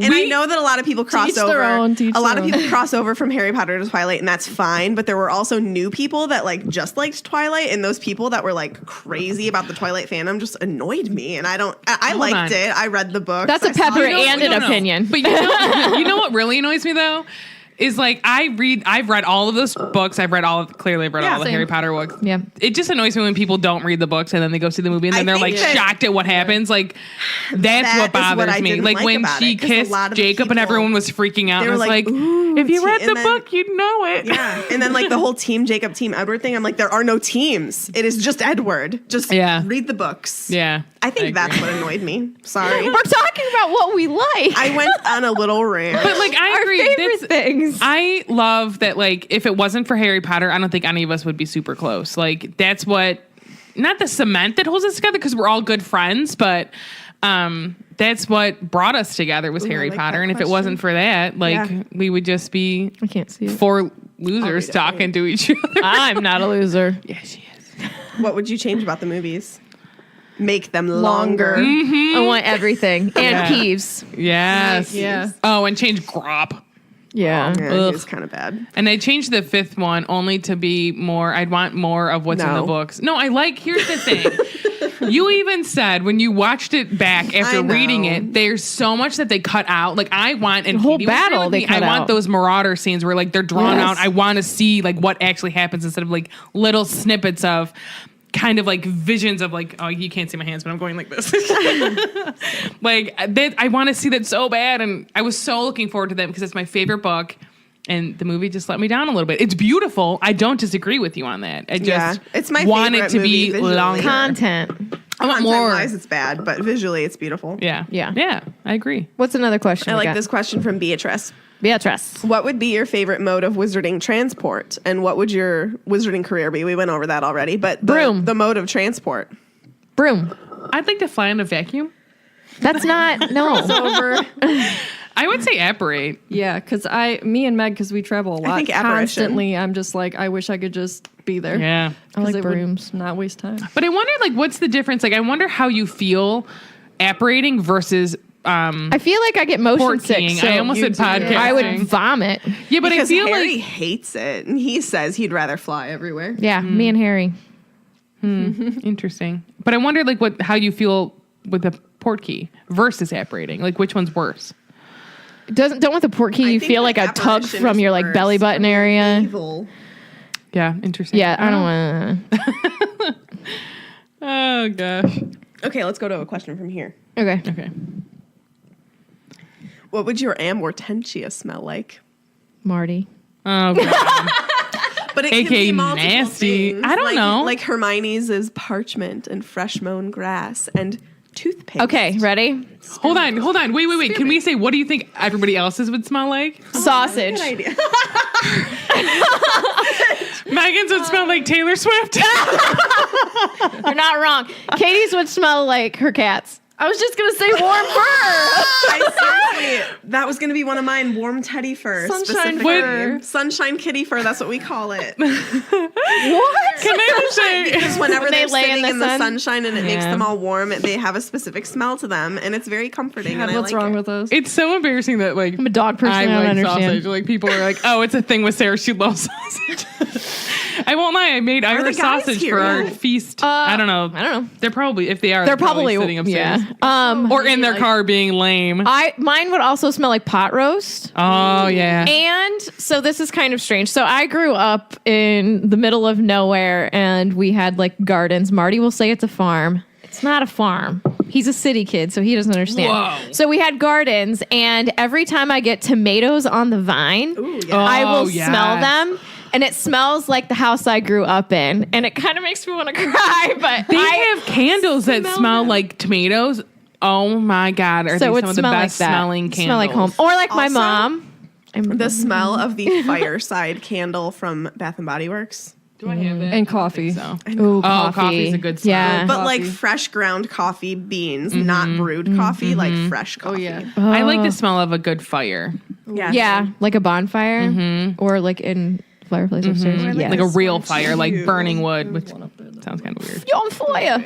And I know that a lot of people cross each their over. own, to each A lot their of own. people cross over from Harry Potter to Twilight, and that's fine. But there were also new people that like just liked Twilight, and those people that were like crazy about the Twilight fandom just annoyed me. And I Hold liked on. it. I read the books. That's a I saw pepper it. and an opinion. But you know what really annoys me though? Is like I've read all of those books. I've read all of the same. Harry Potter books. Yeah. It just annoys me when people don't read the books and then they go see the movie and then I they're like think that- shocked at what happens. Like that's That what is what bothers I me. didn't Like like when about she it, 'cause a kissed lot of the Jacob and people- everyone was freaking out. They I were was like, like, "Ooh, if you read and the then- book, you'd know it. Yeah, and then like the whole Team Jacob, Team Edward thing. I'm like, there are no teams. It is just Edward. Just read the books. Yeah. I think that's agree. what annoyed me. Sorry, We're talking about what we like. I went on a little rant. But like I Our agree. favorite That's- things. I love that. Like, if it wasn't for Harry Potter, I don't think any of us would be super close. Like, that's what, not the cement that holds us together because we're all good friends, but that's what brought us together was Harry like Potter. that And if it question. wasn't for that, like, Yeah. we would just be I can't see it. four losers talking to each other. I'm not a loser. Yeah, she is. What would you change about the movies? Make them longer. I want everything. And Yeah. Peeves. Yes. Yeah. Oh, and change Grop. Yeah. Yeah, Ugh. it's kind of bad. And I changed the fifth one only to be more. I'd want more of what's in the No. books. No, I like. Here's the thing. You even said when you watched it back after I know. reading it, there's so much that they cut out. Like I want and The whole Katie was there battle with they me, cut I want out. those Marauder scenes where like they're drawn Yes. out. I want to see like what actually happens instead of like little snippets of kind of like visions of like, oh, you can't see my hands, but I'm going like this. Like that, I want to see that so bad, and I was so looking forward to that because it's my favorite book. And the movie just let me down a little bit. It's beautiful. I don't disagree with you on that. I just Yeah, it's my want it favorite to movie be visually. longer. Content. I want more. Content-wise, it's bad, but visually, it's beautiful. Yeah, Yeah. yeah. I agree. What's another question? I we like got? this question from Beatrice. Beatrice. What would be your favorite mode of wizarding transport? And what would your wizarding career be? We went over that already, but Broom. the mode of transport. Broom. I'd like to fly in a vacuum. That's not no. Over. I would say apparate. Yeah, because me and Meg, because we travel a lot think apparition. constantly, I'm just like, I wish I could just be there. Yeah. I like 'Cause it would brooms. not waste time. But I wonder, like, what's the difference? Like, I wonder how you feel apparating versus I feel like I get motion sick. portkeying. So I almost said podcasting. I would vomit. Yeah, but Because I feel Harry like hates it, and he says he'd rather fly everywhere. Yeah, me and Harry. interesting. But I wonder, like, how you feel with the portkey versus apparating. Like, which one's worse? Don't with the port key you think feel the like a tug apparition from is your like worse. belly button area. Evil. Yeah, interesting. Yeah, I don't want Oh gosh. Okay, let's go to a question from here. to. Okay. Okay. What would your Amortentia smell like? Marty. Oh god. But it can AKA be multiple nasty. things. I don't know. Like Hermione's is parchment and fresh mown grass and toothpaste. Okay, ready? Hold on. Wait. Can we say what do you think everybody else's would smell like? Sausage. Good idea. Megan's would smell like Taylor Swift. You're not wrong. Katie's would smell like her cats. I was just going to say warm Seriously, that was going to be one of mine. Warm teddy fur. Sunshine specifically. fur. Sunshine kitty fur. That's what we call it. Can I just say? Because whenever When they they're lay in sitting the in the sun? sunshine and it makes Yeah. them all warm, they have a specific smell to them, and it's very comforting. God, and I what's like wrong it. with us? It's so embarrassing that like I'm a dog person. I don't like understand. sausage. Like people are like, oh, it's a thing with Sarah. She loves sausage. I won't lie. I made Irish the guys sausage here for our yet? feast. I don't know. I don't know. They're probably if they are. They're probably sitting upstairs. yeah. Or in their car being lame. Mine would also smell like pot roast. Oh yeah. And so this is kind of strange. So I grew up in the middle of nowhere and we had like gardens. Marty will say it's a farm. It's not a farm. He's a city kid, so he doesn't understand. Whoa. So we had gardens, and every time I get tomatoes on the vine, I will Oh, yes. smell them. And it smells like the house I grew up in. And it kind of makes me want to cry, but They have candles that smell them. like tomatoes. Oh my god! Are so they it would some of the smell like best that. smelling candles? Smell like home. Or like my Also, mom. The smell of the fireside candle from Bath and Body Works. Do I have that? And coffee. So. Ooh, coffee's a good smell. Yeah. But like Coffee. fresh ground coffee beans, not brewed coffee, like fresh Oh, coffee. yeah. I like the smell of a good fire, Yeah, like a bonfire or like in fireplace upstairs. like Yeah. like a real one fire, like too. burning wood, which sounds kind of weird. You're on fire.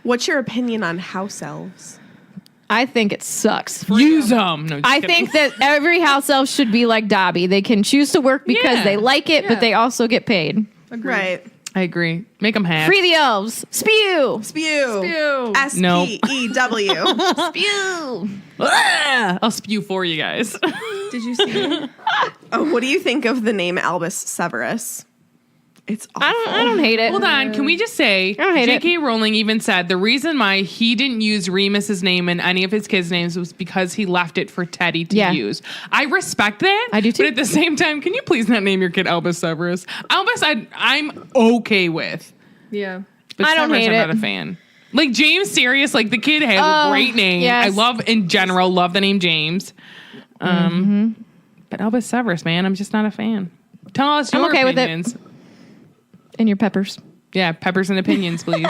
What's your opinion on house elves? I think it sucks. Use them. No, just I kidding. think that every house elf should be like Dobby. They can choose to work because Yeah. they like it, but they also get paid. Right. I agree. Make them happy. Free the elves. Spew. Spew. Nope. SPEW. Spew. I'll spew for you guys. Did you see it? Oh, what do you think of the name Albus Severus? It's awful. I don't hate it. Hold on. Can we just say, don't hate it. J.K. Rowling even said the reason why he didn't use Remus's name in any of his kids' names was because he left it for Teddy to Yeah. use. I respect that. I do too. But at the same time, can you please not name your kid Albus Severus? Albus, I'm okay with. Yeah. But I don't Severus, hate I'm it. not a fan. Like James Sirius, like the kid has a Oh, great name. yes. I love, in general, love the name James. But Albus Severus, man, I'm just not a fan. Tell us I'm your okay with it. opinions. And your peppers. Yeah, peppers and opinions, please.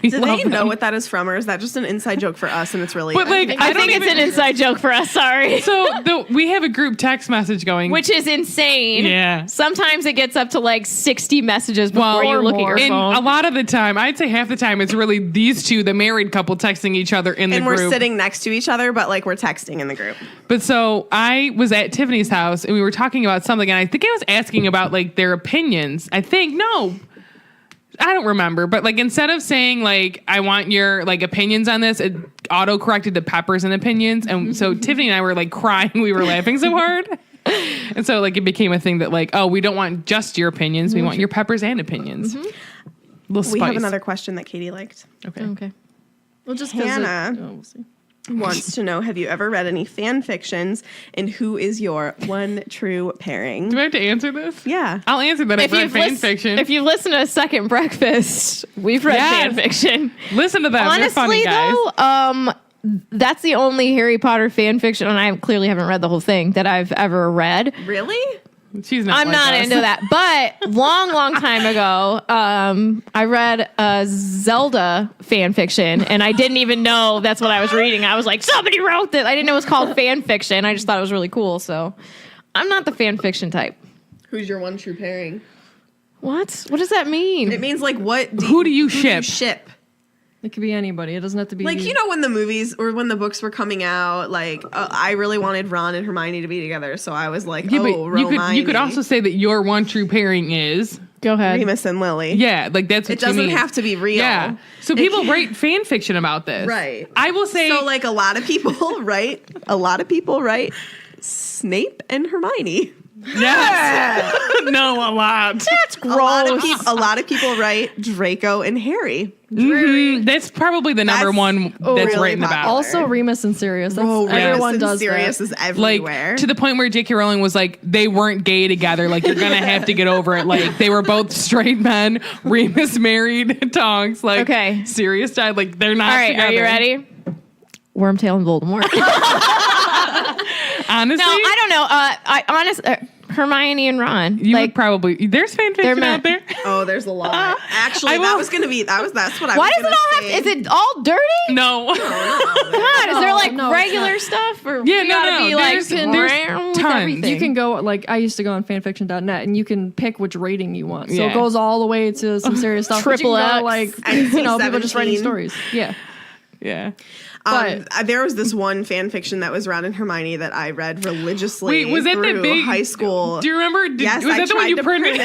Do they know what that is from, or is that just an inside joke for us and it's really But like, I think it's an inside joke for us. Sorry. So we have a group text message going, Which is insane. Yeah. Sometimes it gets up to like 60 messages before you look at your and phone. a lot of the time, I'd say half the time, it's really these two, the married couple, texting each other in the and group. we're sitting next to each other, but like we're texting in the group. But so I was at Tiffany's house and we were talking about something, and I think I was asking about like their opinions. I don't remember, but like instead of saying like I want your like opinions on this, it auto corrected to peppers and opinions, and so Tiffany and I were like crying. We were laughing so hard, and so like it became a thing that like, oh, we don't want just your opinions, we want your peppers and opinions. Little We spice. have another question that Katie liked. Okay. Well, just 'cause Hannah. we'll see. Wants to know, have you ever read any fan fictions, and who is your one true pairing? Do I have to answer this? Yeah. I'll answer that. I've read fan fiction. If you've listened to Second Breakfast, we've read Yes. fan fiction. Listen to them. They're funny, Honestly, guys. though, that's the only Harry Potter fan fiction, and I clearly haven't read the whole thing that I've ever read. Really? She's not. I'm like not us. into that. But long time ago, I read a Zelda fan fiction, and I didn't even know that's what I was reading. I was like, somebody wrote this. I didn't know it was called fan fiction. I just thought it was really cool. So I'm not the fan fiction type. Who's your one true pairing? What? What does that mean? It means like what? Who do you ship? Ship. It could be anybody. It doesn't have to be Like, you know, when the movies or when the books were coming out, like I really wanted Ron and Hermione to be together, so I was like, Yeah, oh, but Hermione. you could also say that your one true pairing is. Go ahead. Remus and Lily. Yeah, like that's what It doesn't you mean. have to be real. Yeah. So people write fan fiction about this. Right. I will say So like a lot of people write Snape and Hermione. yes. No, a lot. That's gross. A lot of people write Draco and Harry. Mhm. That's probably the number That's one that's really written about. popular. Also, Remus and Sirius. That's, Oh, everyone Remus and does Sirius that. is Like everywhere. to the point where J.K. Rowling was like, they weren't gay together. Like you're gonna have to get over it. Like they were both straight men. Remus married Tonks. Like Okay. Sirius died. Like they're not. All right, together. are you ready? Wormtail and Voldemort. Honestly, No, I don't know. Hermione and Ron. you would probably. There's fan fiction they're out there. Oh, there's a lot. Actually, I that will- was gonna be that's what I Why was does it gonna all have? say. Is it all dirty? No. God, is there like No, it's regular stuff, or Yeah, we no, gotta no, be like there's with tons. everything? You can go, like, I used to go on fanfiction.net and you can pick which rating you want. So Yeah. it goes all the way to some serious stuff. but you Triple can go, X. like, NC-17. people just writing stories. Yeah. Yeah. There was this one fan fiction that was Ron and Hermione that I read religiously. Wait, was that the through big high school? Do you remember? Yes, was I that the one tried you to printed? print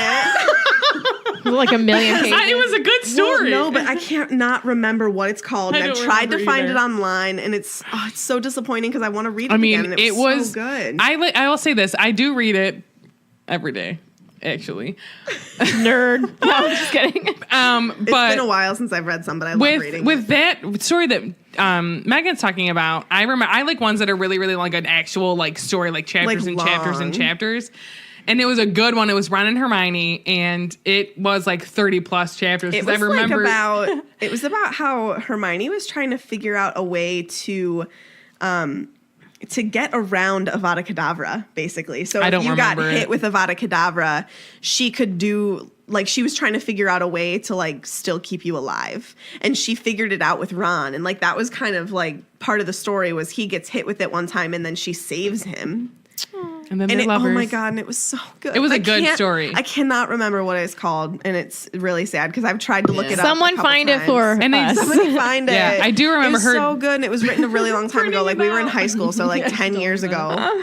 it. like a million pages. It was a good story. Well, no, but I can't not remember what it's called. I And I've don't tried to remember find either. it online, and it's so disappointing because I want to read it I mean, again. And it was so good. I will say this: I do read it every day, actually. Nerd. No, I'm just kidding. It's But been a while since I've read some, but I love reading. with that story that Megan's talking about, I remember I like ones that are really, really like an actual like story, like chapters Like and chapters and long. chapters. And it was a good one. It was Ron and Hermione, and it was like 30 plus chapters. It 'cause was I remember it was about how Hermione was trying to figure out a way to get around Avada Kedavra, basically. So I if don't you got remember hit it. with Avada Kedavra, she could do like she was trying to figure out a way to like still keep you alive. And she figured it out with Ron. And like that was kind of like part of the story was he gets hit with it one time and then she saves him. and then And they're oh lovers. my god, and it was so good. It was a I good can't- story. I cannot remember what it's called, and it's really sad because I've tried to look it up. Someone a couple find it times. for And they- us. Somebody find it. Yeah, I do remember it was her- so good, and it was written a really long time ago. Like we were in out. high school, so like 10 years ago.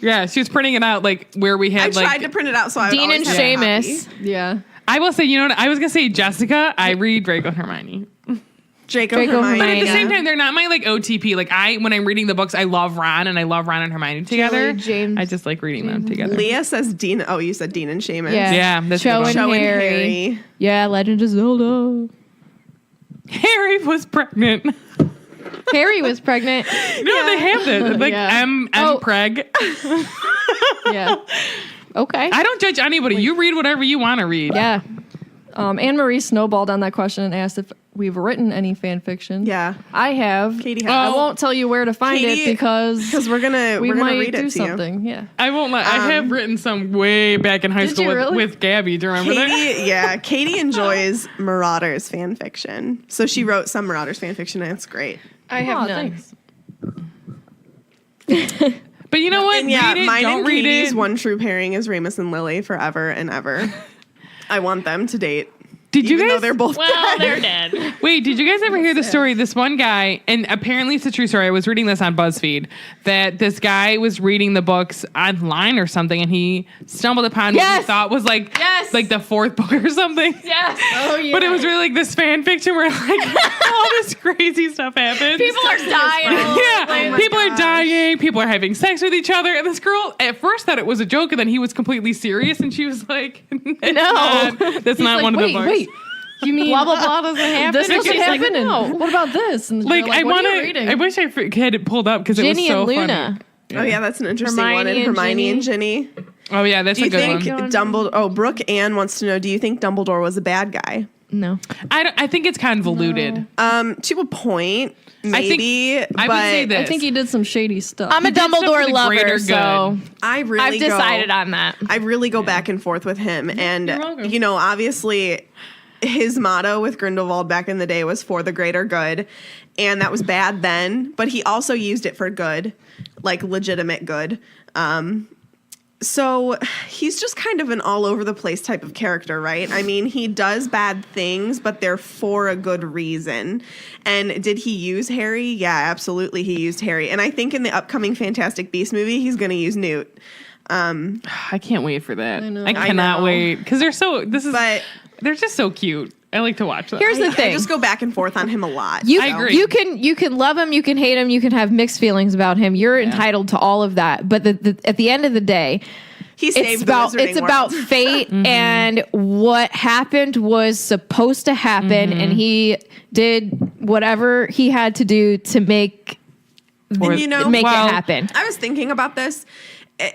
Yeah, she was printing it out like where we I had like. tried to print it out, so I would Dean always and have a Seamus. copy. Yeah. I will say, you know what? I was gonna say Jessica. I read Draco and Hermione. Draco, Draco, Hermione. But at the Yeah. same time, they're not my like OTP. Like when I'm reading the books, I love Ron and I love Ron and Hermione together. James- I just like reading them together. Leah says Dean. Oh, you said Dean and Seamus. Yeah. Yeah, that's Cho a good and one. Cho and Harry. Harry. Yeah, Legend of Zelda. Harry was pregnant. Harry was pregnant. No, they have it. Like Yeah. M Oh. Preg. Yeah. Okay. I don't judge anybody. You read whatever you want to read. Yeah. Anne Marie snowballed on that question and asked if we've written any fan fiction. Yeah. I have. Katie has. I won't tell you where to find Katie- it because we're gonna might read it do to you. something. Yeah. I won't lie. I have written some way back in high Did school you really? with Gabby. Do you remember that? Katie enjoys Marauders fan fiction. So she wrote some Marauders fan fiction, and it's great. I have Aw, none. thanks. But you know what? And yeah, read it, mine don't and read Katie's it. one true pairing is Ramus and Lily forever and ever. I want them to date. Did you Even though guys? they're both Well, dead. they're dead. Wait, did you guys ever hear the story? This one guy, and apparently it's a true story. I was reading this on BuzzFeed that this guy was reading the books online or something, and he stumbled upon what he Yes. thought was like Yes. the fourth book or something. Yes. Oh yeah. But it was really like this fan fiction where like all this crazy stuff happens. People are dying. Yeah, people are dying. People are having sex with each other. And this girl at first thought it was a joke, and then he was completely serious, and she was like, "That's not like, one of the books." Wait. You mean Blah blah blah doesn't happen. this And doesn't she's like, happen? no. And what about this? And Like, they're I what want are you to. reading? I wish I had it pulled up because it was Ginny so and Luna. funny. Oh yeah, that's an interesting one. Hermione And and Hermione Ginny. and Ginny. Oh yeah, that's Do a you good think one. Dumbledore? Oh, Brooke Ann wants to know. Do you think Dumbledore was a bad guy? No. I think it's convoluted. To a point, maybe. I would say this. I think he did some shady stuff. I'm a did stuff for Dumbledore the lover, greater so I really I've decided on that. I really go back and forth with him, and You're welcome. you know, obviously, his motto with Grindelwald back in the day was "for the greater good," and that was bad then. But he also used it for good, like legitimate good. So he's just kind of an all over the place type of character, right? I mean, he does bad things, but they're for a good reason. And did he use Harry? Yeah, absolutely, he used Harry. And I think in the upcoming Fantastic Beasts movie, he's going to use Newt. I can't wait for that. I, know. cannot know. wait because they're so. But They're just so cute. I like to watch them. Here's the I thing. just go back and forth on him a lot. You, I agree. You can love him, you can hate him, you can have mixed feelings about him. You're entitled to all of that. But at the end of the day, He saved it's the about Wizarding about World. fate and what happened was supposed to happen, and he did whatever he had to do to make And you know, make well, it happen. I was thinking about this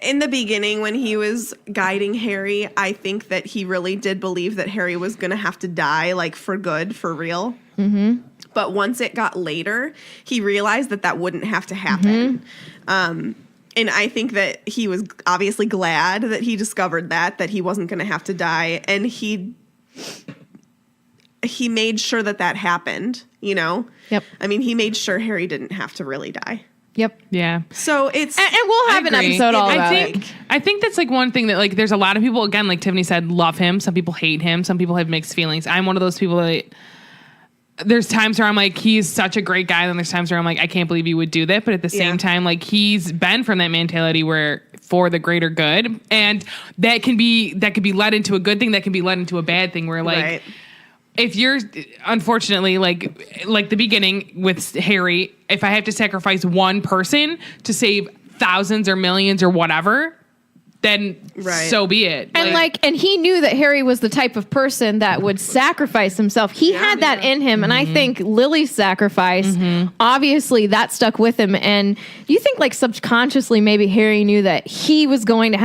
in the beginning when he was guiding Harry. I think that he really did believe that Harry was going to have to die, like for good, for real. Mm-hmm. But once it got later, he realized that that wouldn't have to happen. And I think that he was obviously glad that he discovered that he wasn't going to have to die. And he made sure that happened, you know? Yep. I mean, he made sure Harry didn't have to really die. Yep. Yeah. So it's... And we'll have an I agree. episode all about I think that's like one thing that like there's a lot of people, again, like Tiffany said, love him. Some people hate him. Some people have mixed feelings. I'm one of those people that there's times where I'm like, he's such a great guy. Then there's times where I'm like, I can't believe he would do that. But at the same time, like he's been from that mentality where for the greater good. And that can be led into a good thing. That can be led into a bad thing where like, Right. if you're unfortunately like the beginning with Harry, if I have to sacrifice one person to save thousands or millions or whatever, then Right. so be it. And he knew that Harry was the type of person that would sacrifice himself. He had that in him. And I think Lily's sacrifice, obviously that stuck with him. And you think like subconsciously, maybe Harry knew that he was going to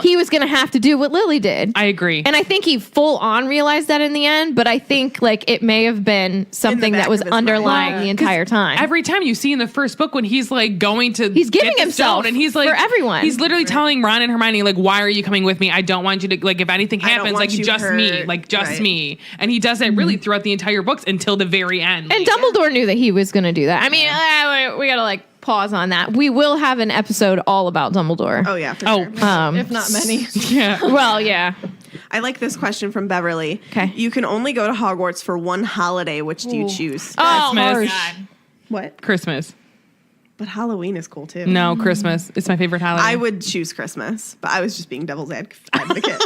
he was going to have to do what Lily did. I agree. And I think he full on realized that in the end, but I think like it may have been something back that was of his mind. underlying the entire time. Every time you see in the first book when he's like going to He's giving get the himself stone and he's like for everyone. He's literally telling Ron and Hermione like, why are you coming with me? I don't want you to like if anything don't happens want like you just me, hurt. like just Right. me. And he does that really throughout the entire books until the very end. And Dumbledore knew that he was going to do that. I mean, we got to like pause on that. We will have an episode all about Dumbledore. Oh, yeah, for Oh. sure. if not many. yeah. Well, yeah. I like this question from Beverly. 'Kay. You can only go to Hogwarts for one holiday. Which do you choose? Oh, Christmas. harsh. What? Christmas. But Halloween is cool, too. No, Christmas. It's my favorite holiday. I would choose Christmas, but I was just being devil's advocate.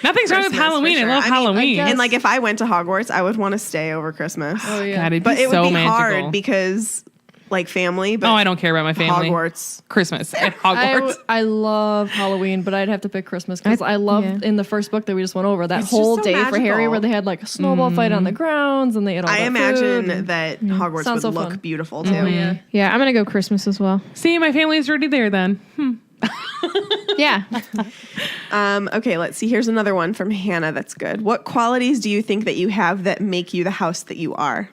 Nothing's wrong with Christmas, Halloween. for I love sure. I mean, I Halloween. guess- And like if I went to Hogwarts, I would want to stay over Christmas. Oh yeah. God, it'd But be it would so be magical. hard because like family. But Oh, I don't care about my family. Hogwarts. Christmas at Hogwarts. I love Halloween, but I'd have to pick Christmas because I loved in the first book that we just went over that It's whole just so day for Harry magical. where they had like a snowball fight on the grounds and they ate all I that imagine food. that Hogwarts Sounds would so look fun. beautiful too. Oh, yeah. Yeah, I'm going to go Christmas as well. See, my family's already there then. Yeah. Okay, let's see. Here's another one from Hannah that's good. What qualities do you think that you have that make you the house that you are?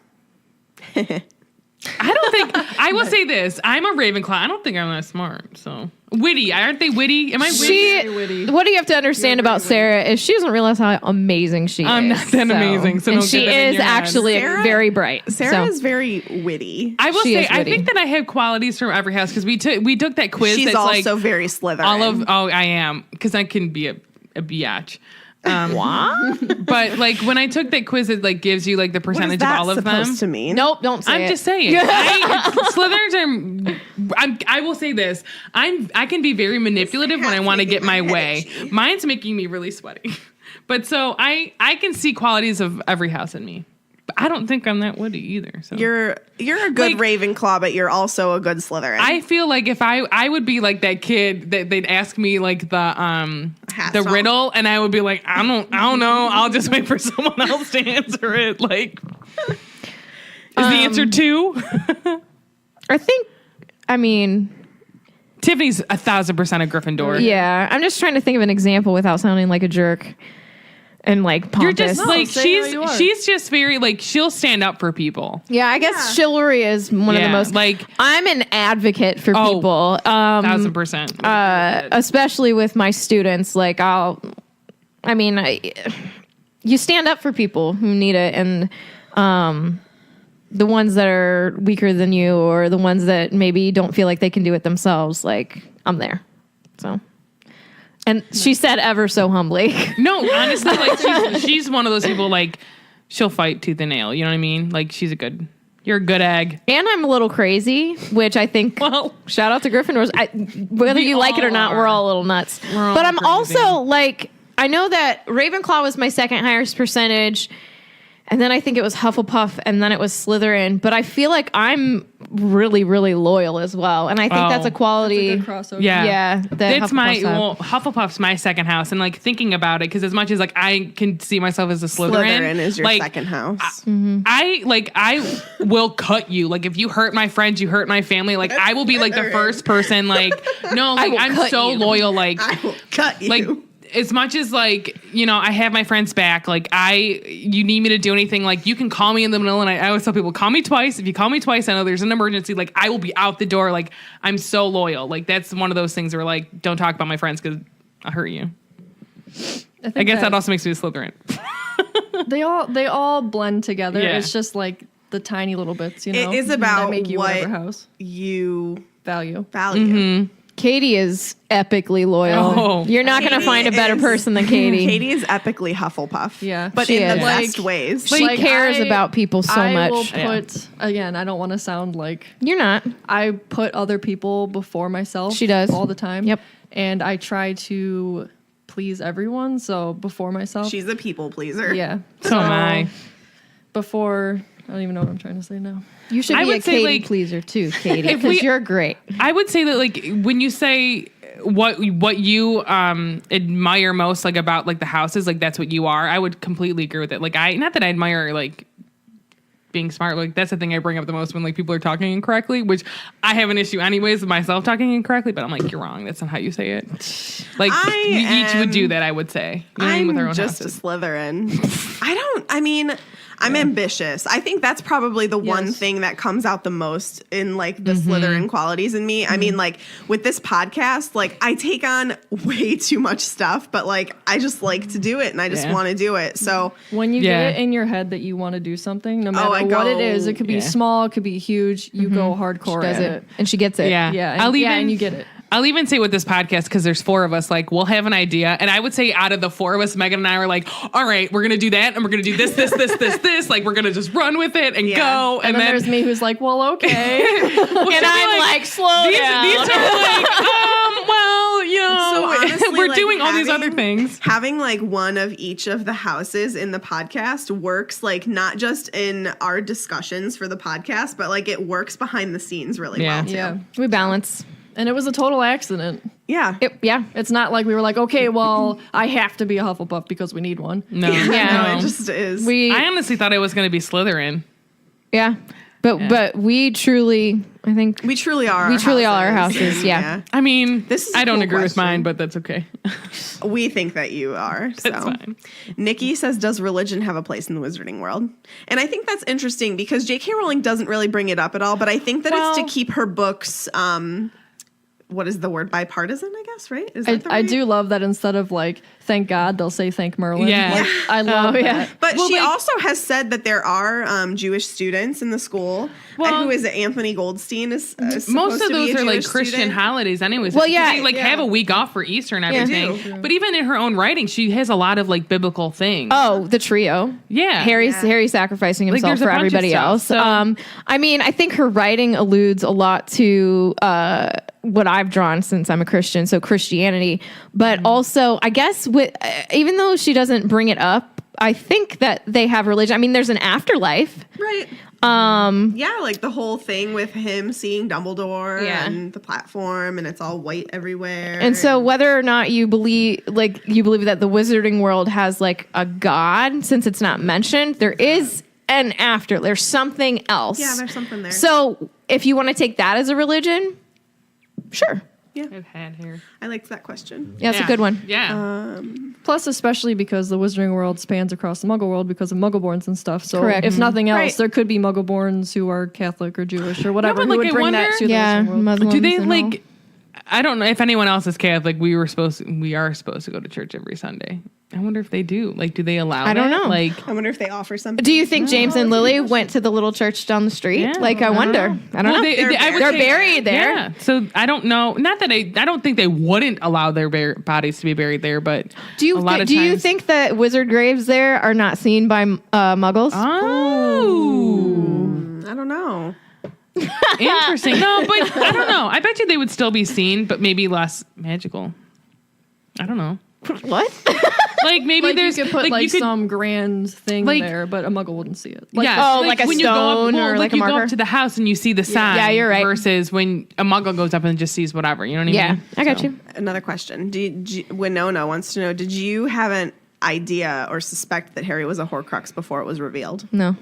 I don't think I will say this. I'm a Ravenclaw. I don't think I'm that smart. So witty. Aren't they witty? Am I witty? What do you have to understand about Sarah is she doesn't realize how amazing she is. I'm not that amazing. So and don't she get that in is your head. actually very bright. Sarah so. is very witty. I will She say is I witty. think that I have qualities from every house because we took that quiz. She's that's also like very Slytherin. I am because I can be a biatch. What? But like when I took that quiz, it like gives you like the What is percentage that of all of them. supposed to mean? Nope, don't say I'm it. just saying. Slytherins are. I will say this. I can be very manipulative when I want to get my way. Mine's making me really sweaty. But so I can see qualities of every house in me. But I don't think I'm that witty either. So You're a good Like- Ravenclaw, but you're also a good Slytherin. I feel like if I would be like that kid that they'd ask me like the song? riddle and I would be like I don't know, I'll just wait for someone else to answer it. Like is the answer 2? I mean, Tiffany's 1,000% a Gryffindor. yeah. I'm just trying to think of an example without sounding like a jerk and like pompous. You're just like say how you are. she's just very like she'll stand up for people. yeah, I guess chivalry is one of the Yeah, most like- I'm an advocate for Oh, people. 1,000%. Especially with my students. Like you stand up for people who need it, and the ones that are weaker than you, or the ones that maybe don't feel like they can do it themselves. Like I'm there. So, and she said ever so humbly. No, honestly, like she's one of those people like she'll fight tooth and nail. You know what I mean? Like you're a good egg. And I'm a little crazy, which I think. Well, Shout out to Gryffindors. Whether We you like it or all not, are. we're all a little nuts. all But I'm crazy. also like, I know that Ravenclaw was my second highest percentage, and then I think it was Hufflepuff, and then it was Slytherin. But I feel like I'm really, really loyal as well, and I think that's a Oh. quality. Good crossover. yeah, Yeah, that that's my Hufflepuffs have. well. Hufflepuff's my second house, and like thinking about it, because as much as like I can see myself as a Slytherin, Slytherin is your like, second house. I will cut you. Like if you hurt my friends, you hurt my family. Like I will be like the first person. Like no, like will I'm cut so you. loyal. Like I will cut you. like as much as like I have my friends back. Like you need me to do anything. Like you can call me in the middle of the night. I always tell people, call me twice. If you call me twice, I know there's an emergency. Like I will be out the door. Like I'm so loyal. Like that's one of those things where like don't talk about my friends because I'll hurt you. I guess that also makes me a Slytherin. they all blend together. Yeah. It's just like the tiny little bits, you know. It is about that make you what whatever house you value. value. Katie is epically loyal. Oh. You're not going to Katie find a better is- person than Katie. Katie is epically Hufflepuff. Yeah. But She in the is. best Like- ways. She cares about people so I much. will Yeah. put again. I don't want to sound like You're not. I put other people before myself. She does. all the time. Yep. And I try to please everyone. So before myself. She's a people pleaser. yeah. So am I. Before I don't even know what I'm trying to say now. You should I be a would say, Katie like, pleaser too, Katie, if we- because you're great. I would say that like when you say what you admire most like about like the houses, like that's what you are. I would completely agree with it. Like not that I admire like being smart. Like that's the thing I bring up the most when like people are talking incorrectly, which I have an issue anyways with myself talking incorrectly. But I'm like, you're wrong. That's not how you say it. Like we each would do that. I would say. You know what I mean? With our I'm own just houses. a Slytherin. I'm ambitious. I think that's probably the one Yes. thing that comes out the most in like the Slytherin qualities in me. I mean, like with this podcast, like I take on way too much stuff, but like I just like to do it and I just Yeah. want to do it. So When you Yeah. get it in your head that you want to do something, no matter I what go- it is, it could be Yeah. small, it could be huge. You go hardcore Does at it, it. and she gets it. Yeah. Yeah, I'll even, and you get it. I'll even say with this podcast, because there's 4 of us, like we'll have an idea. And I would say out of the 4 of us, Megan and I are like, all right, we're going to do that. And we're going to do this. Like we're going to just run with it and Yeah. go. And then there's me who's like, well, okay. And I'm like, slow these down. are like, well, you know, So honestly, we're like, doing all these other having- things. Having like one of each of the houses in the podcast works like not just in our discussions for the podcast, but like it works behind the scenes really Yeah. well too. yeah. We balance. And it was a total accident. Yeah. Yeah. It's not like we were like, okay, well, I have to be a Hufflepuff because we need one. No, Yeah. No, it just is. We. I honestly thought I was going to be Slytherin. Yeah. But we truly, I think We truly are. We truly are our houses, yeah. I mean, This is a I don't cool agree with question. mine, but that's okay. We think that you are. So. That's fine. Nikki says, does religion have a place in the wizarding world? And I think that's interesting because J.K. Rowling doesn't really bring it up at all, but I think that it's to keep her books, what is the word? Bipartisan, I guess, right? Is that the I right? do love that instead of like thank God, they'll say thank Merlin. Yeah. Like, I love that. But Well, she like- also has said that there are Jewish students in the school. Well- Who is it? Anthony Goldstein is Most of those are like Jewish Christian student. holidays, anyways. Well, yeah, they like have a week off for Easter and Yeah. everything. But even in her own writing, she has a lot of like biblical things. Oh, the trio. Yeah. Harry sacrificing himself there's a for bunch of everybody stuff, else. so- I mean, I think her writing alludes a lot to what I've drawn since I'm a Christian, so Christianity. But also, I guess with even though she doesn't bring it up, I think that they have religion. I mean, there's an afterlife. Right. Yeah, like the whole thing with him seeing Dumbledore Yeah. and the platform, and it's all white everywhere. And so whether or not you believe that the wizarding world has like a god, since it's not mentioned, there is an after. There's something else. Yeah, there's something there. So if you want to take that as a religion, sure. I've had here. I liked that question. Yeah, it's a good one. Yeah. Plus, especially because the Wizarding World spans across the Muggle world because of Muggleborns and stuff. So, Correct. if nothing else, Right. there could be Muggleborns who are Catholic or Jewish or whatever but, who like, would I bring that wonder- to the Yeah, Wizarding world. Muslims Do they and all. like? I don't know if anyone else is Catholic. We are supposed to go to church every Sunday. I wonder if they do. Like, do they allow? I don't that? know. Like, I wonder if they offer something. Do you think James and Lily went to the little church down the street? Yeah, Like, I wonder. I don't well, know. I would They're say- buried there. Yeah. So I don't know. Not that I don't think they wouldn't allow their bodies to be buried there, but Do you a lot of do you times- think that wizard graves there are not seen by Muggles? Oh, I don't know. interesting. No, but I don't know. I bet you they would still be seen, but maybe less magical. I don't know. What? Like maybe Like there's you could put like you could- some grand thing like- there, but a Muggle wouldn't see it. yeah, Oh, like a when you go up, stone well, or like like a you go marker? up to the house and you see the sign. Yeah, you're right. Versus when a Muggle goes up and just sees whatever. You know what I Yeah, mean? I got So- you. Another question. Winona wants to know, did you have an idea or suspect that Harry was a Horcrux before it was revealed? No,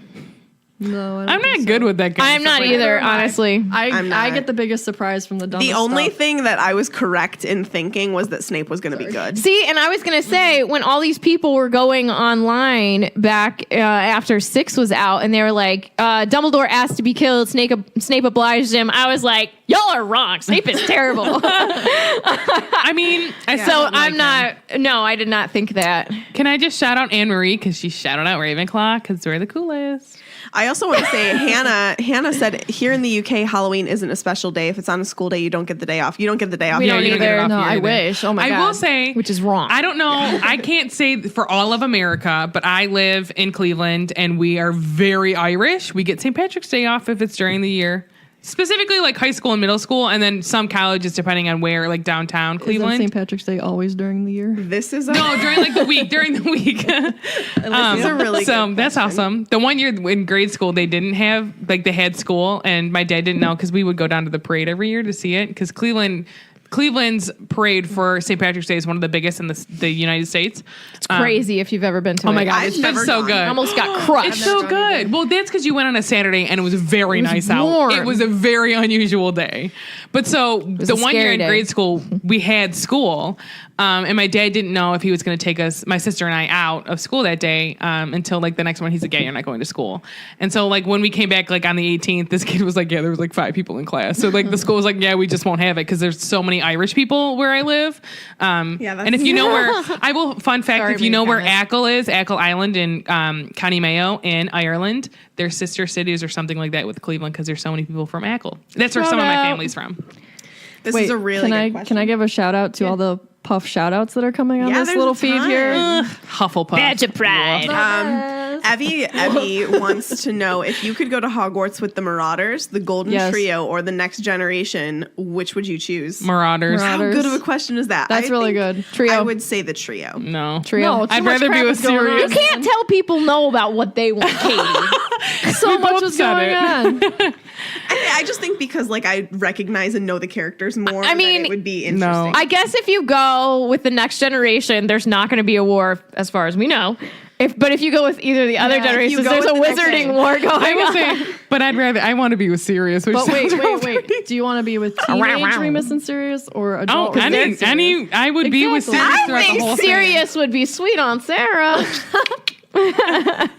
No, I don't I'm think not so. good with that. Kind I'm of not stuff. either. Neither am I. Honestly, I'm I not. get the biggest surprise from the dumbest The only stuff. thing that I was correct in thinking was that Snape was going to be good. see, and I was gonna say when all these people were going online back after 6 was out, and they were like, Dumbledore asked to be killed. Snape obliged him. I was like, y'all are wrong. Snape is terrible. I mean, I So still like I'm him. not. No, I did not think that. Can I just shout out Anne Marie because she shouted out Ravenclaw because they're the coolest. I also want to say Hannah said here in the UK, Halloween isn't a special day. If it's on a school day, you don't get the day off. You don't get the day off. We don't you get it either. off No, here I either. wish. Oh my I God. will say, Which is wrong. I don't know. I can't say for all of America, but I live in Cleveland and we are very Irish. We get St. Patrick's Day off if it's during the year. Specifically like high school and middle school, and then some colleges depending on where, like downtown Isn't Cleveland. St. Patrick's Day always during the year? This is a, No, during like the week. During the week. this is a really So good that's question. awesome. The one year in grade school, they didn't have like they had school, and my dad didn't know because we would go down to the parade every year to see it because Cleveland's parade for St. Patrick's Day is one of the biggest in the United States. It's crazy if you've ever been to it. Oh my god, I've it's never so gone. good. I almost got crushed. It's so good. Well, that's because you went on a Saturday and it was very nice warm. out. It was a very unusual day. But so was the a one year scary in day. grade school, we had school. And my dad didn't know if he was going to take us, my sister and I, out of school that day until like the next one. He's like, yeah, you're not going to school. And so like when we came back like on the 18th, this kid was like, yeah, there was like 5 people in class. So like the school was like, yeah, we just won't have it because there's so many Irish people where I live. that's- And if you know where, fun fact, Sorry, if you know made a where comment. Achill is, Achill Island in County Mayo in Ireland, they're sister cities or something like that with Cleveland because there's so many people from Achill. That's where some of my out. family's from. This is a really can good I question. can I give a shout out to all the Puff shout outs that are coming on Yeah, this there's little a feed ton. here? Hufflepuff. Badge of pride. Evie wants to know if you could go to Hogwarts with the Marauders, the Golden Yes. Trio, or the Next Generation, which would you choose? Marauders. How Marauders. good of a question is that? That's I really think good. Trio. I would say the trio. No. Trio. No, too I'd much rather crap be is with going Sirius. on. You can't tell people no about what they want, Katie. So much both was said going it. on. I just think because like I recognize and know the characters more. I mean, that it would be no. interesting. I guess if you go with the Next Generation, there's not going to be a war, as far as we know. But if you go with either of the other if you generations, go there's a with the next wizarding thing. war I going will on. say, but I want to be with Sirius. Which But wait, sounds wait. Do you want to be with teenage Remus and Sirius or adult? Oh, Remus and Sirius? I would be with Exactly. Sirius I throughout the whole think Sirius would be sweet on Sarah. thing.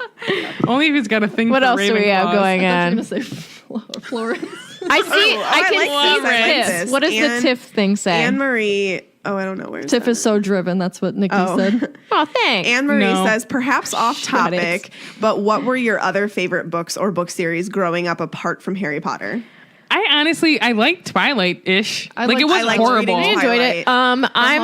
Only if he's got a thing. What for else do we have Ravenclaws. going I on? was going to say Florence. I see. I I can like see this, I like Tiff. this. What does Anne- the Tiff thing say? Anne Marie. Oh, I don't know where. Tiff is so driven. That's what Nikki said. Oh, thanks. Anne Marie No. says, perhaps off Shut it. topic, but what were your other favorite books or book series growing up apart from Harry Potter? I liked Twilight-ish. I Like it liked- was I liked horrible. reading I enjoyed it. Twilight. I'm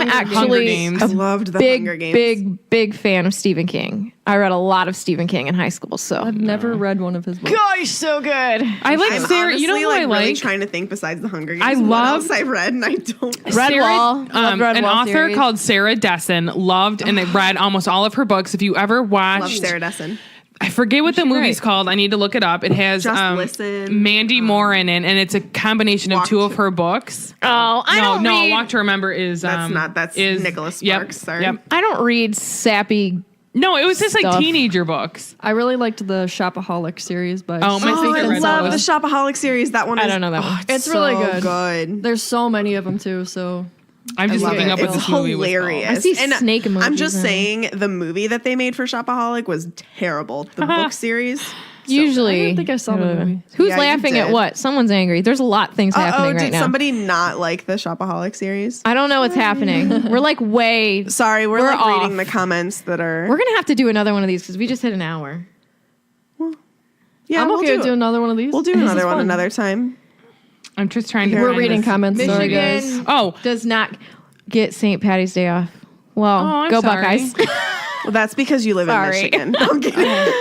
Hunger actually Games. a I loved the big, Hunger Games. big fan of Stephen King. I read a lot of Stephen King in high school, so. I've never read one of his books. Gosh, so good. I like I'm Sarah. honestly You know who like I really like? trying to think besides the Hunger Games. I what loved- else I've read and I don't. Redwall. Loved Redwall an author series. called Sarah Dessen loved and I read almost all of her books. If you ever Love watched, Sarah Dessen. I forget what the movie's called. I need to look it up. It has Just Listen. Mandy Moore in it, and it's a combination of Walk two of to- her books. Oh, I don't read. Walk to Remember is That's is Nicholas yep, Sparks, sorry. Yep. I don't read sappy. No, it was just like Stuff. teenager books. I really liked the Shopaholic series by Oh, my Oh, sister I read love the those. Shopaholic series. That one I is, don't know that one. It's really so good. good. There's so many of them too, so I'm just Love looking it. up what It's this movie was hilarious. called. I see And snake emojis I'm just in it. saying the movie that they made for Shopaholic was terrible. The book series. Usually. I don't think I saw the movie. Who's Yeah, you laughing at did. what? Someone's angry. There's a lot of things happening did right now. somebody not like the Shopaholic series? I don't know what's happening. We're like way. Sorry, we're like off. reading the comments that are. We're gonna have to do another one of these because we just hit an hour. yeah, I'm we'll okay with doing another one of these. We'll do This is another one fun. another time. I'm just trying to. We're find reading this. comments. Sorry, Michigan guys. Oh, does not get St. Patty's Day off. Well, I'm go sorry. Buckeyes. Well, that's because you live in Sorry. Michigan. I'm kidding.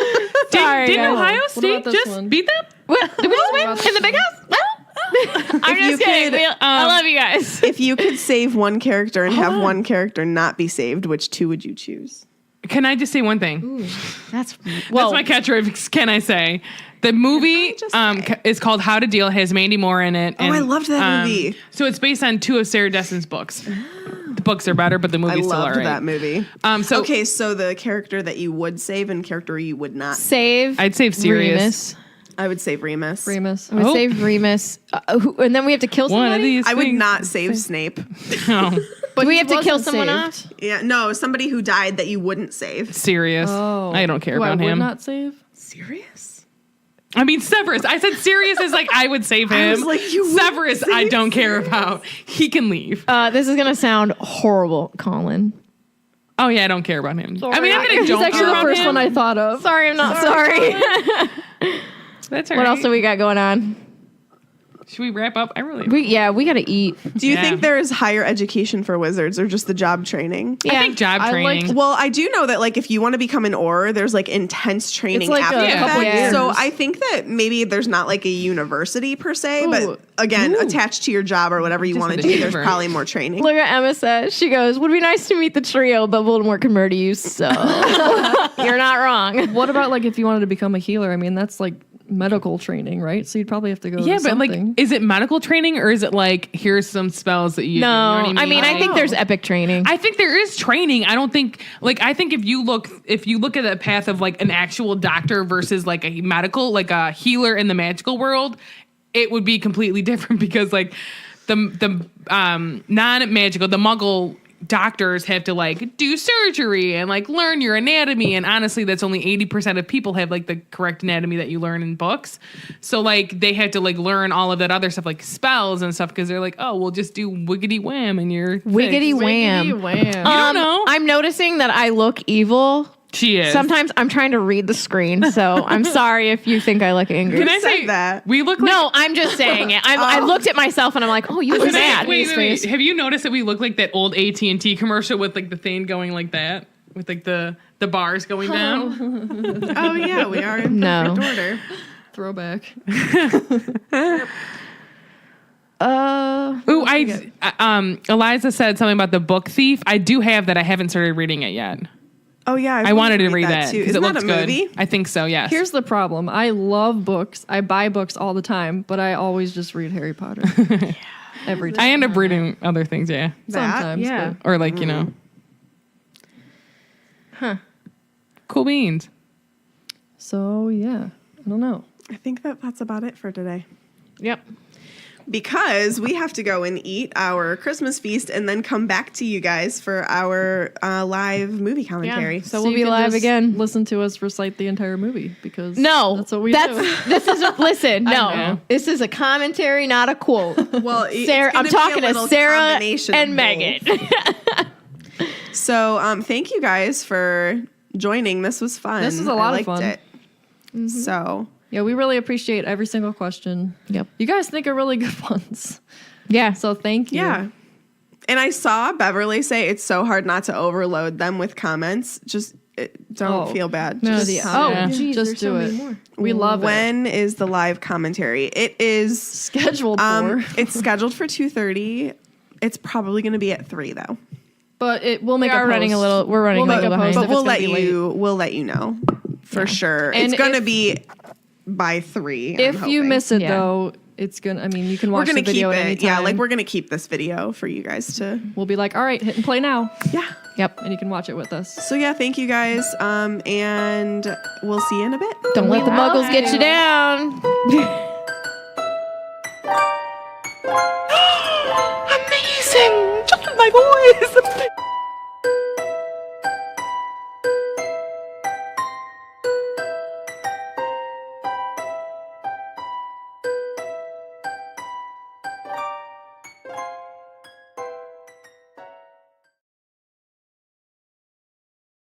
Sorry, didn't guys. Ohio What State about this just one? beat them? What? Did we just win about in the big house? I'm you just kidding. could, I love you guys. If you could save one character and have one character not be saved, which two would you choose? Can I just say one thing? That's That's my catchphrase. Can I say? The movie just say? is called How to Deal. It has Mandy Moore in it. I loved that movie. So it's based on two of Sarah Dessen's books. The books are better, but the I movie's still loved alright. that movie. So Okay, so the character that you would save and character you would not. save. I'd save Sirius. Remus. I would save Remus. Remus. I would Oh. save Remus, and then we have to kill somebody. One of these. I would things- not save Snape. No, Do we he have to kill wasn't someone saved. off? Yeah, no, somebody who died that you wouldn't save. Sirius. Oh. I don't care Who I about would him. not save. Serious? I mean, Severus. I said Sirius is like I would save him. was like, you wouldn't Severus, I save don't care about. He can leave. This is gonna sound horrible, Colin. Oh yeah, I don't care about him. I mean, I'm gonna He's don't actually care the about first him. one I thought of. Sorry, I'm not sorry. That's all What right. else do we got going on? Should we wrap up? I really. We gotta eat. Do you Yeah. think there is higher education for wizards or just the job training? I think job I training. liked- Well, I do know that like if you want to become an auror, there's like intense training It's like after a that. couple years. So I think that maybe there's not like a university per se, Ooh. but again, attached to your job or whatever you Just want to an do, there's achiever. probably more training. Look at Emma says. She goes, "Would be nice to meet the trio, but Voldemort can murder you." So you're not wrong. What about like if you wanted to become a healer? I mean, that's like medical training, right? So you'd probably have to go. Yeah, to but like, something. is it medical training or is it like here's some spells that you? No, do, you know what I mean, I think there's epic training. I think there is training. I don't think like I think if you look at the path of like an actual doctor versus like a medical, like a healer in the magical world, it would be completely different because like the non-magical, the muggle doctors have to like do surgery and like learn your anatomy, and honestly that's only 80% of people have like the correct anatomy that you learn in books. So like they have to like learn all of that other stuff like spells and stuff because they're like, oh, we'll just do wiggity wham and you're Wiggity fixed. wham. Wiggity wham. You don't know. I'm noticing that I look evil. She is. Sometimes I'm trying to read the screen, so I'm sorry if you think I look angry. Can I said say that? we look like No, I'm just saying it. I looked at myself and I'm like, oh, you look Can I- bad. wait. Have you noticed that we look like that old AT&T commercial with like the thing going like that? With like the bars going down? Oh yeah, we are in No. perfect order. Throwback. Ooh, Eliza said something about the book thief. I do have that. I haven't started reading it yet. Oh yeah, I wanted to read that too. because Isn't it that looks a good. movie? I think so, yes. Here's the problem. I love books. I buy books all the time, but I always just read Harry Potter. Every time. I end up reading other things, yeah. That? Sometimes. Yeah. but- Or like, you know. Cool beans. So yeah, I don't know. I think that's about it for today. Yep. Because we have to go and eat our Christmas feast and then come back to you guys for our live movie commentary. Yeah. So we'll you be can live just again. Listen to us recite the entire movie because No, that's what we do. This is listen. know. No, this is a commentary, not a quote. Well, Sarah, I'm talking to Sarah and Megan. So, thank you guys for joining. This was fun. This was a lot I of fun. liked it. So, Yeah, we really appreciate every single question. Yep. You guys think are really good ones. Yeah. So thank you. yeah. And I saw Beverly say it's so hard not to overload them with comments. Just don't Oh. feel bad. No, Just the- comment. geez, just there's do so it. many more. We love it. When is the live commentary? It is Scheduled for. it's scheduled for 2:30. It's probably going to be at 3 though. But we'll make We are a running a post. little. We're running We'll a make little a behind. post But if we'll it's gonna let be you let you know for sure. And it's going to if- be by 3. If you miss it Yeah. though, it's gonna. I mean, you can we're watch going the to keep video at it. any time. Yeah, like we're going to keep this video for you guys to. We'll be like, all right, hit and play now, Yeah. Yep. and you can watch it with us. So yeah, thank you guys. And we'll see you in a bit. Don't let the love muggles get you. you down.